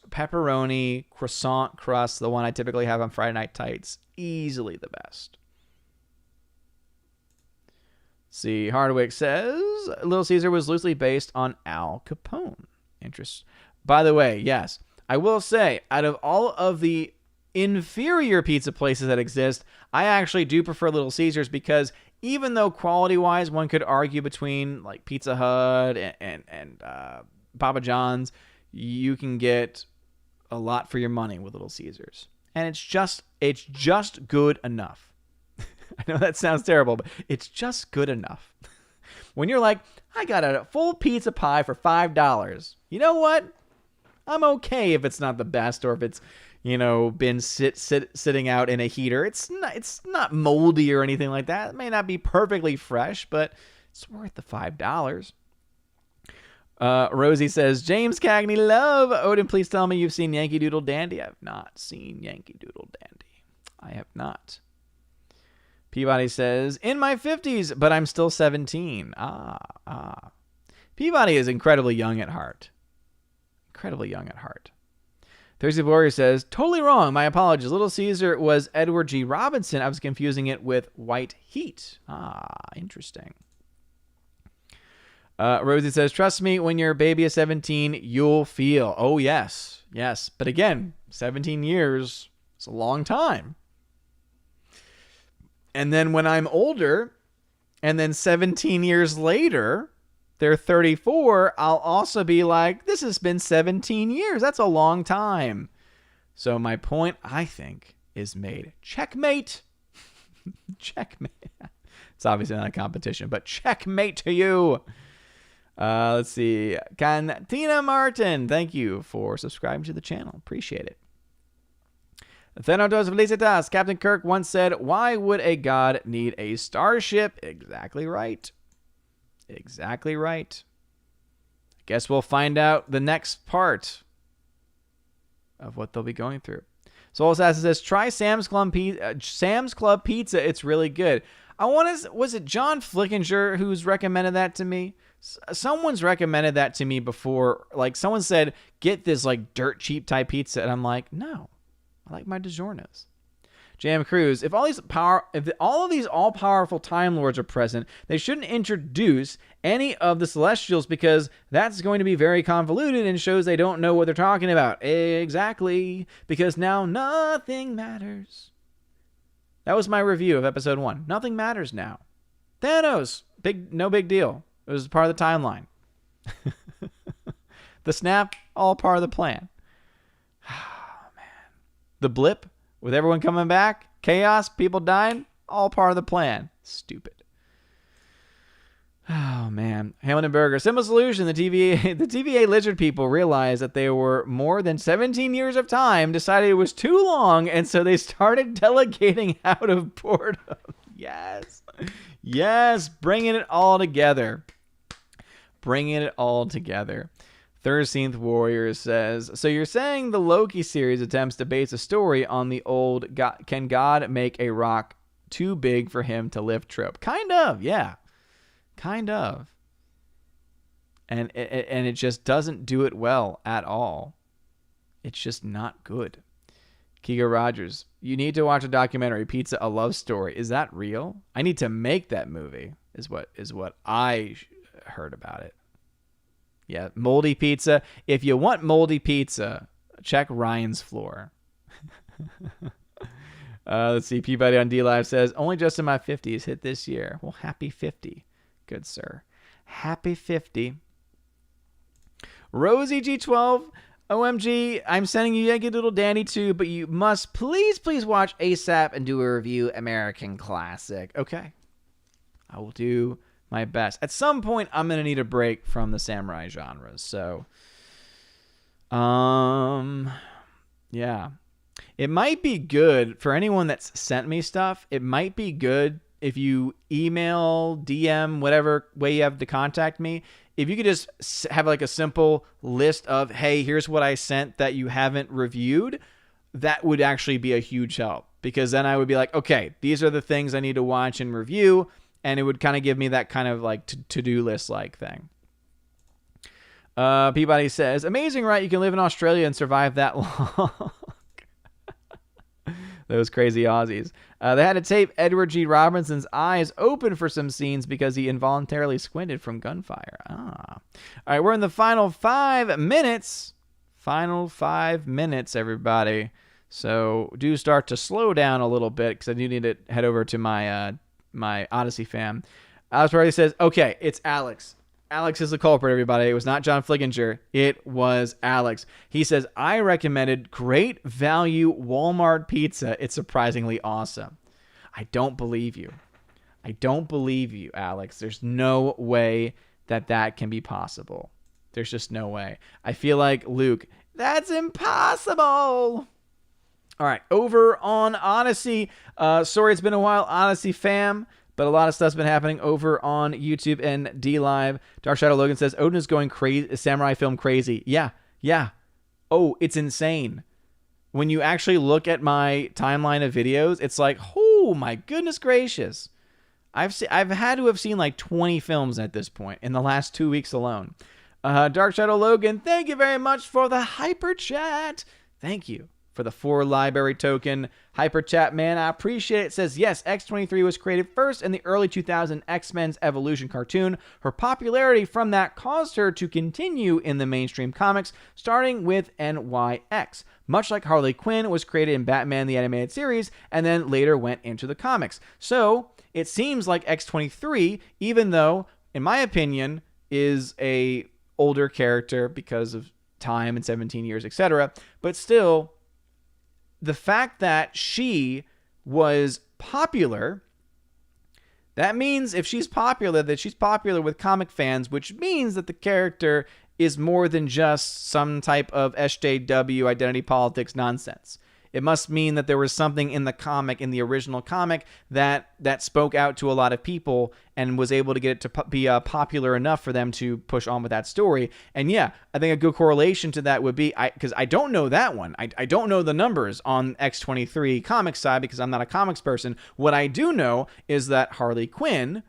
pepperoni croissant crust, the one I typically have on Friday Night Tights, easily the best. See, Hardwick says Little Caesar was loosely based on Al Capone. Interesting. By the way, yes, I will say, out of all of the inferior pizza places that exist, I actually do prefer Little Caesars, because even though quality-wise one could argue between like Pizza Hut and Papa John's, you can get a lot for your money with Little Caesars, and it's just good enough. I know that sounds terrible, but it's just good enough. When you're like, I got a full pizza pie for $5. You know what? I'm okay if it's not the best, or if it's, been sitting out in a heater. It's not moldy or anything like that. It may not be perfectly fresh, but it's worth the $5. Rosie says, James Cagney, love. Odin, please tell me you've seen Yankee Doodle Dandy. I have not seen Yankee Doodle Dandy. I have not. Peabody says, in my 50s, but I'm still 17. Peabody is incredibly young at heart. Incredibly young at heart. Thursday Warrior says, totally wrong. My apologies. Little Caesar was Edward G. Robinson. I was confusing it with White Heat. Interesting. Rosie says, trust me, when your baby is 17, you'll feel. Oh, yes. Yes. But again, 17 years is a long time. And then when I'm older, and then 17 years later, they're 34, I'll also be like, this has been 17 years. That's a long time. So my point, I think, is made. Checkmate. Checkmate. It's obviously not a competition, but checkmate to you. Let's see. Cantina Martin, thank you for subscribing to the channel. Appreciate it. Thanatos Felicitas. Captain Kirk once said, why would a god need a starship? Exactly right. Exactly right. I guess we'll find out the next part of what they'll be going through. Soul Assassin says, try Sam's Club Pizza. It's really good. Was it John Flickinger who's recommended that to me? Someone's recommended that to me before. Like, someone said, get this like dirt cheap type pizza. And I'm like, no. I like my DiGiorno's. Jam Cruz, if all of these all-powerful Time Lords are present, they shouldn't introduce any of the Celestials, because that's going to be very convoluted and shows they don't know what they're talking about. Exactly. Because now nothing matters. That was my review of episode 1. Nothing matters now. Thanos, no big deal. It was part of the timeline. The snap, all part of the plan. The blip, with everyone coming back, chaos, people dying, all part of the plan. Stupid. Oh, man. Hamilton Berger. Simple solution. The TVA lizard people realized that they were more than 17 years of time, decided it was too long, and so they started delegating out of boredom. Yes. Yes. Bringing it all together. Bringing it all together. 13th Warrior says, so you're saying the Loki series attempts to base a story on the old can God make a rock too big for him to lift trope? Kind of, yeah. Kind of. And it just doesn't do it well at all. It's just not good. Kiga Rogers, you need to watch a documentary, Pizza, a Love Story. Is that real? I need to make that movie, is what I heard about it. Yeah, moldy pizza. If you want moldy pizza, check Ryan's Floor. Let's see. Peabody on D-Live says, only just in my 50s hit this year. Well, happy 50. Good, sir. Happy 50. Rosie G12. OMG, I'm sending you Yankee Doodle Dandy too, but you must please watch ASAP and do a review American Classic. Okay. I will do my best. At some point, I'm going to need a break from the samurai genres. So, yeah. It might be good for anyone that's sent me stuff. It might be good if you email, DM, whatever way you have to contact me. If you could just have like a simple list of, hey, here's what I sent that you haven't reviewed, that would actually be a huge help. because then I would be like, okay, these are the things I need to watch and review, and it would kind of give me that kind of like to-do list like thing. Peabody says, amazing, right? You can live in Australia and survive that long. Those crazy Aussies. They had to tape Edward G. Robinson's eyes open for some scenes because he involuntarily squinted from gunfire. All right, we're in the final 5 minutes. Final 5 minutes, everybody. So do start to slow down a little bit because I do need to head over to my my Odyssey fam. Alex Barley says, okay, it's Alex. Alex is the culprit, everybody. It was not John Flickinger. It was Alex. He says, I recommended great value Walmart pizza. It's surprisingly awesome. I don't believe you. I don't believe you, Alex. There's no way that can be possible. There's just no way. I feel like, Luke, that's impossible. All right, over on Odyssey. Sorry, it's been a while, Odyssey fam. But a lot of stuff's been happening over on YouTube and DLive. Dark Shadow Logan says, Odin is going crazy, samurai film crazy. Yeah. Oh, it's insane. When you actually look at my timeline of videos, it's like, oh my goodness gracious. I've had to have seen like 20 films at this point in the last 2 weeks alone. Dark Shadow Logan, thank you very much for the hyper chat. Thank you for the 4 library token. Hyper chat, man, I appreciate it. It says, yes, X-23 was created first in the early 2000 X-Men's Evolution cartoon. Her popularity from that caused her to continue in the mainstream comics, starting with NYX. Much like Harley Quinn was created in Batman the Animated Series, and then later went into the comics. So, it seems like X-23, even though, in my opinion, is a older character because of time and 17 years, etc., but still, the fact that she was popular, that means if she's popular, that she's popular with comic fans, which means that the character is more than just some type of SJW identity politics nonsense. It must mean that there was something in the comic, in the original comic, that spoke out to a lot of people and was able to get it to be popular enough for them to push on with that story. And yeah, I think a good correlation to that would be, because I don't know that one. I don't know the numbers on X-23 comic side because I'm not a comics person. What I do know is that Harley Quinn,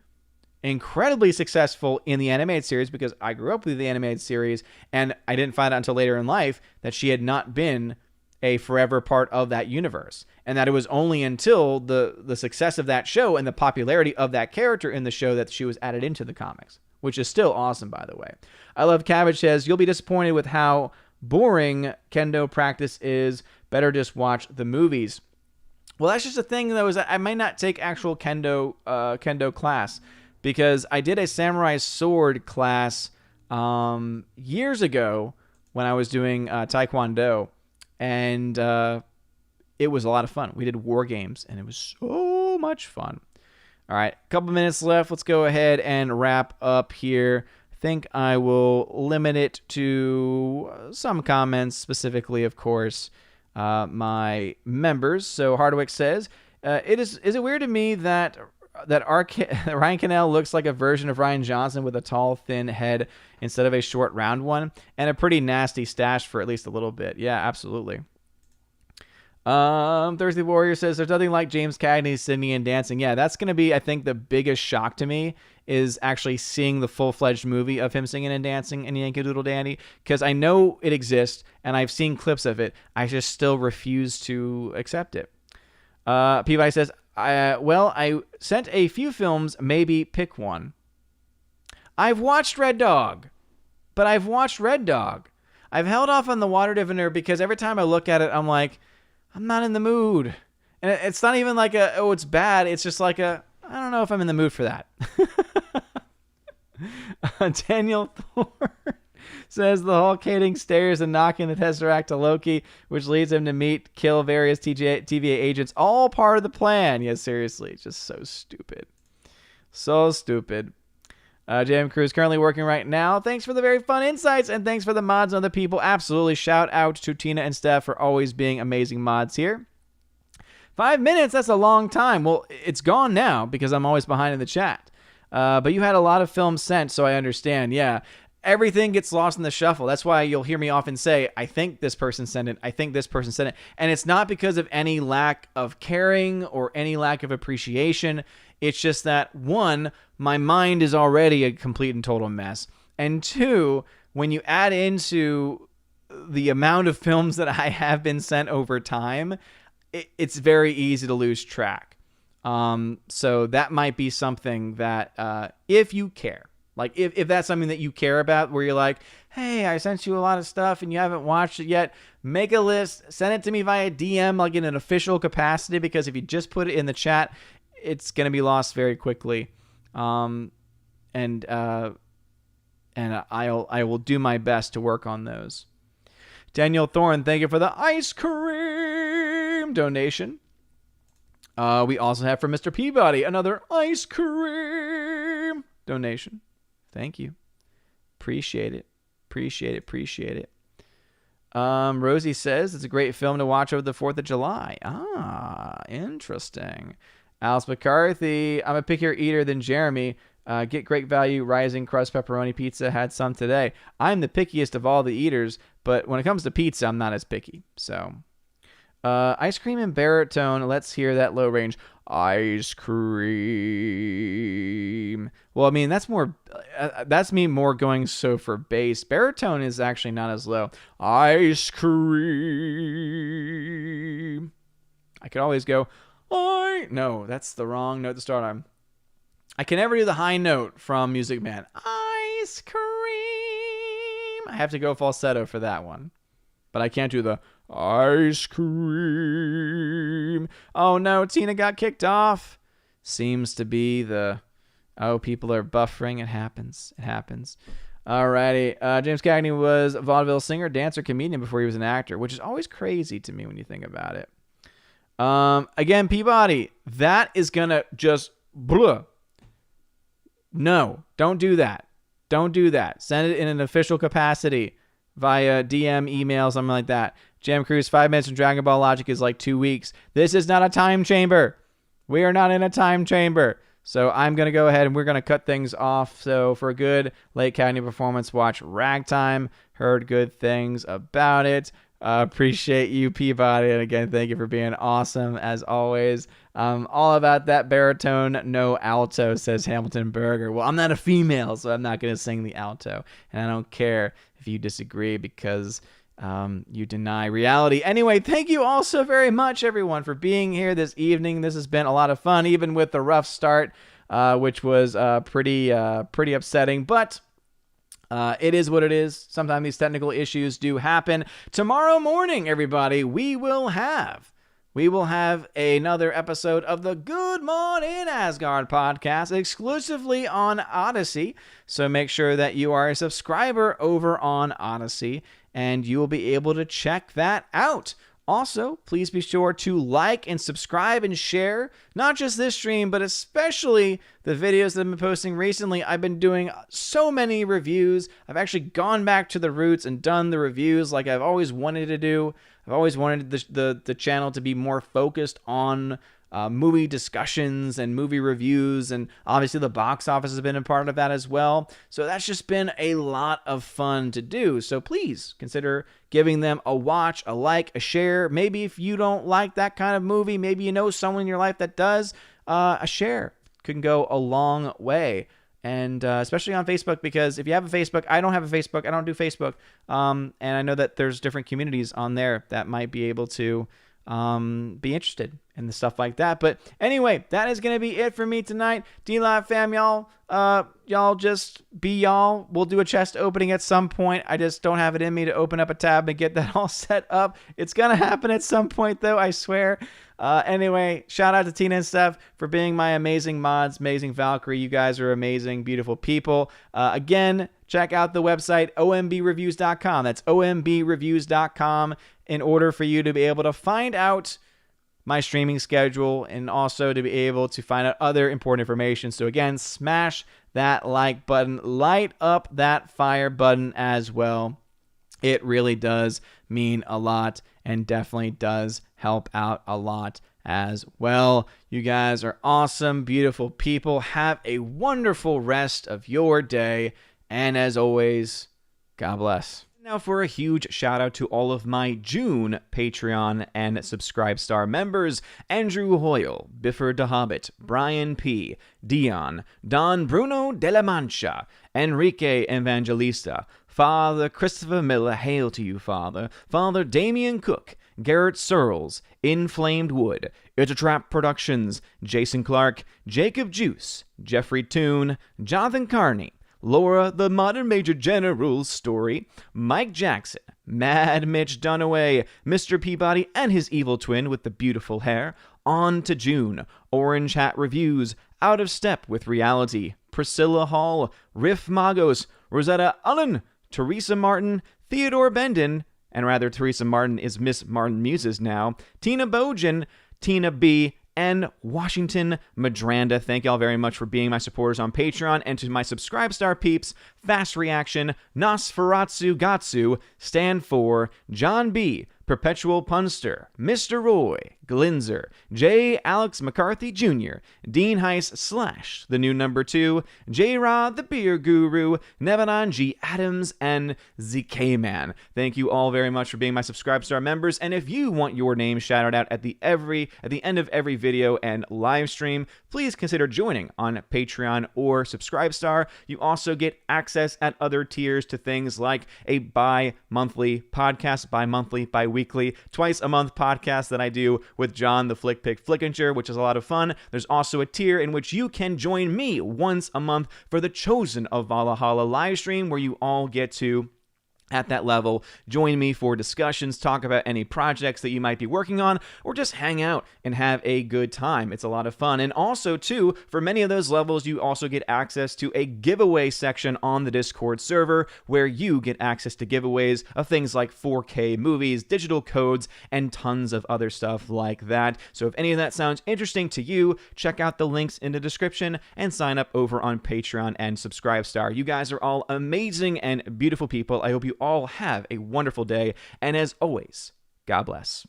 incredibly successful in the animated series because I grew up with the animated series and I didn't find out until later in life that she had not been a forever part of that universe, and that it was only until the success of that show and the popularity of that character in the show that she was added into the comics, which is still awesome, by the way. I Love Cabbage says, you'll be disappointed with how boring kendo practice is. Better just watch the movies. Well, that's just the thing, though, is that I might not take actual kendo class because I did a samurai sword class years ago when I was doing Taekwondo. And it was a lot of fun. We did war games, and it was so much fun. All right, a couple minutes left. Let's go ahead and wrap up here. I think I will limit it to some comments, specifically, of course, my members. So Hardwick says, is it weird to me that Ryan Cannell looks like a version of Ryan Johnson with a tall, thin head instead of a short, round one, and a pretty nasty stash for at least a little bit. Yeah, absolutely. Thursday Warrior says, there's nothing like James Cagney singing and dancing. Yeah, that's going to be, I think, the biggest shock to me is actually seeing the full-fledged movie of him singing and dancing in Yankee Doodle Dandy, because I know it exists, and I've seen clips of it. I just still refuse to accept it. Peabody says, I sent a few films, maybe pick one. I've watched Red Dog. I've held off on The Water Diviner because every time I look at it, I'm like, I'm not in the mood. And it's not even like it's bad. It's just like I don't know if I'm in the mood for that. Daniel Thorne says the Hulk hating stares and knocking the Tesseract to Loki, which leads him to kill various TVA agents. All part of the plan. Yeah, seriously. Just so stupid. So stupid. JM Cruz currently working right now. Thanks for the very fun insights, and thanks for the mods and other people. Absolutely. Shout out to Tina and Steph for always being amazing mods here. 5 minutes, that's a long time. Well, it's gone now because I'm always behind in the chat. But you had a lot of films sent, so I understand. Yeah. everything gets lost in the shuffle. That's why you'll hear me often say, I think this person sent it. I think this person sent it. And it's not because of any lack of caring or any lack of appreciation. It's just that, one, my mind is already a complete and total mess. And two, when you add into the amount of films that I have been sent over time, it's very easy to lose track. So that might be something that if you care, like if that's something that you care about, where you're like, hey, I sent you a lot of stuff and you haven't watched it yet, make a list, send it to me via DM, like in an official capacity, because if you just put it in the chat, it's going to be lost very quickly. And I will do my best to work on those. Daniel Thorne, thank you for the ice cream donation. We also have from Mr. Peabody another ice cream donation. Thank you. Appreciate it. Rosie says it's a great film to watch over the 4th of July. Interesting. Alice McCarthy, I'm a pickier eater than Jeremy. Get great value rising crust pepperoni pizza. Had some today. I'm the pickiest of all the eaters, but when it comes to pizza, I'm not as picky. So, ice cream and baritone. Let's hear that low range. Ice cream. Well, I mean, that's more. That's me more going so for bass. Baritone is actually not as low. Ice cream. I could always go. No, that's the wrong note to start on. I can never do the high note from Music Man. Ice cream. I have to go falsetto for that one. But I can't do the ice cream. Oh no, Tina got kicked off. Seems to be people are buffering. It happens. Alrighty. James Cagney was a vaudeville singer, dancer, comedian before he was an actor, which is always crazy to me when you think about it. Again, Peabody, that is gonna just blah. No, don't do that. Send it in an official capacity via DM, email, something like that. Jam Cruise, 5 minutes in Dragon Ball logic is like 2 weeks. This is not a time chamber. We are not in a time chamber. So I'm going to go ahead and we're going to cut things off. So for a good Lake County performance, watch Ragtime. Heard good things about it. Appreciate you, Peabody. And again, thank you for being awesome as always. All about that baritone, no alto, says Hamilton Berger. Well, I'm not a female, so I'm not going to sing the alto. And I don't care if you disagree because you deny reality. Anyway, thank you all so very much, everyone, for being here this evening. This has been a lot of fun, even with the rough start, which was pretty upsetting. But it is what it is. Sometimes these technical issues do happen. Tomorrow morning, everybody, we will have another episode of the Good Morning Asgard podcast exclusively on Odyssey. So make sure that you are a subscriber over on Odyssey and you will be able to check that out. Also, please be sure to like and subscribe and share, not just this stream, but especially the videos that I've been posting recently. I've been doing so many reviews. I've actually gone back to the roots and done the reviews like I've always wanted to do. I've always wanted the channel to be more focused on movie discussions and movie reviews, and obviously the box office has been a part of that as well. So that's just been a lot of fun to do. So please consider giving them a watch, a like, a share. Maybe if you don't like that kind of movie, maybe you know someone in your life that does, a share can go a long way. And especially on Facebook, because if you have a Facebook, I don't have a Facebook, I don't do Facebook, and I know that there's different communities on there that might be able to be interested in the stuff like that. But anyway, that is going to be it for me tonight. D-Live fam, y'all just be y'all. We'll do a chest opening at some point. I just don't have it in me to open up a tab and get that all set up. It's going to happen at some point, though, I swear. Anyway, shout out to Tina and Steph for being my amazing mods, amazing Valkyrie. You guys are amazing, beautiful people. Again, check out the website, ombreviews.com. That's ombreviews.com in order for you to be able to find out my streaming schedule and also to be able to find out other important information. So again, smash that like button, light up that fire button as well. It really does mean a lot and definitely does help out a lot as well. You guys are awesome, beautiful people. Have a wonderful rest of your day, And as always, God bless. Now for a huge shout out to all of my June Patreon and Subscribestar members: Andrew Hoyle, Biffer the Hobbit, Brian P., Dion, Don Bruno de la Mancha, Enrique Evangelista, Father Christopher Miller, hail to you, Father, Father Damian Cook, Garrett Searles, Inflamed Wood, It's a Trap Productions, Jason Clark, Jacob Juice, Jeffrey Toone, Jonathan Carney, Laura the Modern Major General's Story, Mike Jackson, Mad Mitch Dunaway, Mr. Peabody and his evil twin with the beautiful hair, On to June, Orange Hat Reviews, Out of Step with Reality, Priscilla Hall, Riff Magos, Rosetta Allen, Teresa Martin, Theodore Bendon, and rather Teresa Martin is Miss Martin Muses now, Tina Bojan, Tina B., and Washington Madranda. Thank y'all very much for being my supporters on Patreon. And to my Subscribestar peeps, Fast Reaction, Nosferatu Gatsu, Stand For, John B., Perpetual Punster, Mr. Roy, Glinzer, J. Alex McCarthy Jr., Dean Heiss / The New Number 2, J. Rod the Beer Guru, Nevanon G. Adams, and ZK Man. Thank you all very much for being my Subscribestar members. And if you want your name shouted out at the end of every video and live stream, please consider joining on Patreon or Subscribestar. You also get access at other tiers to things like a bi-monthly podcast, bi-weekly, twice a month podcast that I do with John the Flick Pick Flickinger, which is a lot of fun. There's also a tier in which you can join me once a month for the Chosen of Valhalla live stream, where you all get to, at that level, join me for discussions, talk about any projects that you might be working on, or just hang out and have a good time. It's a lot of fun. And also, too, for many of those levels, you also get access to a giveaway section on the Discord server, where you get access to giveaways of things like 4K movies, digital codes, and tons of other stuff like that. So if any of that sounds interesting to you, check out the links in the description and sign up over on Patreon and Subscribestar. You guys are all amazing and beautiful people. I hope you all have a wonderful day, and as always, God bless.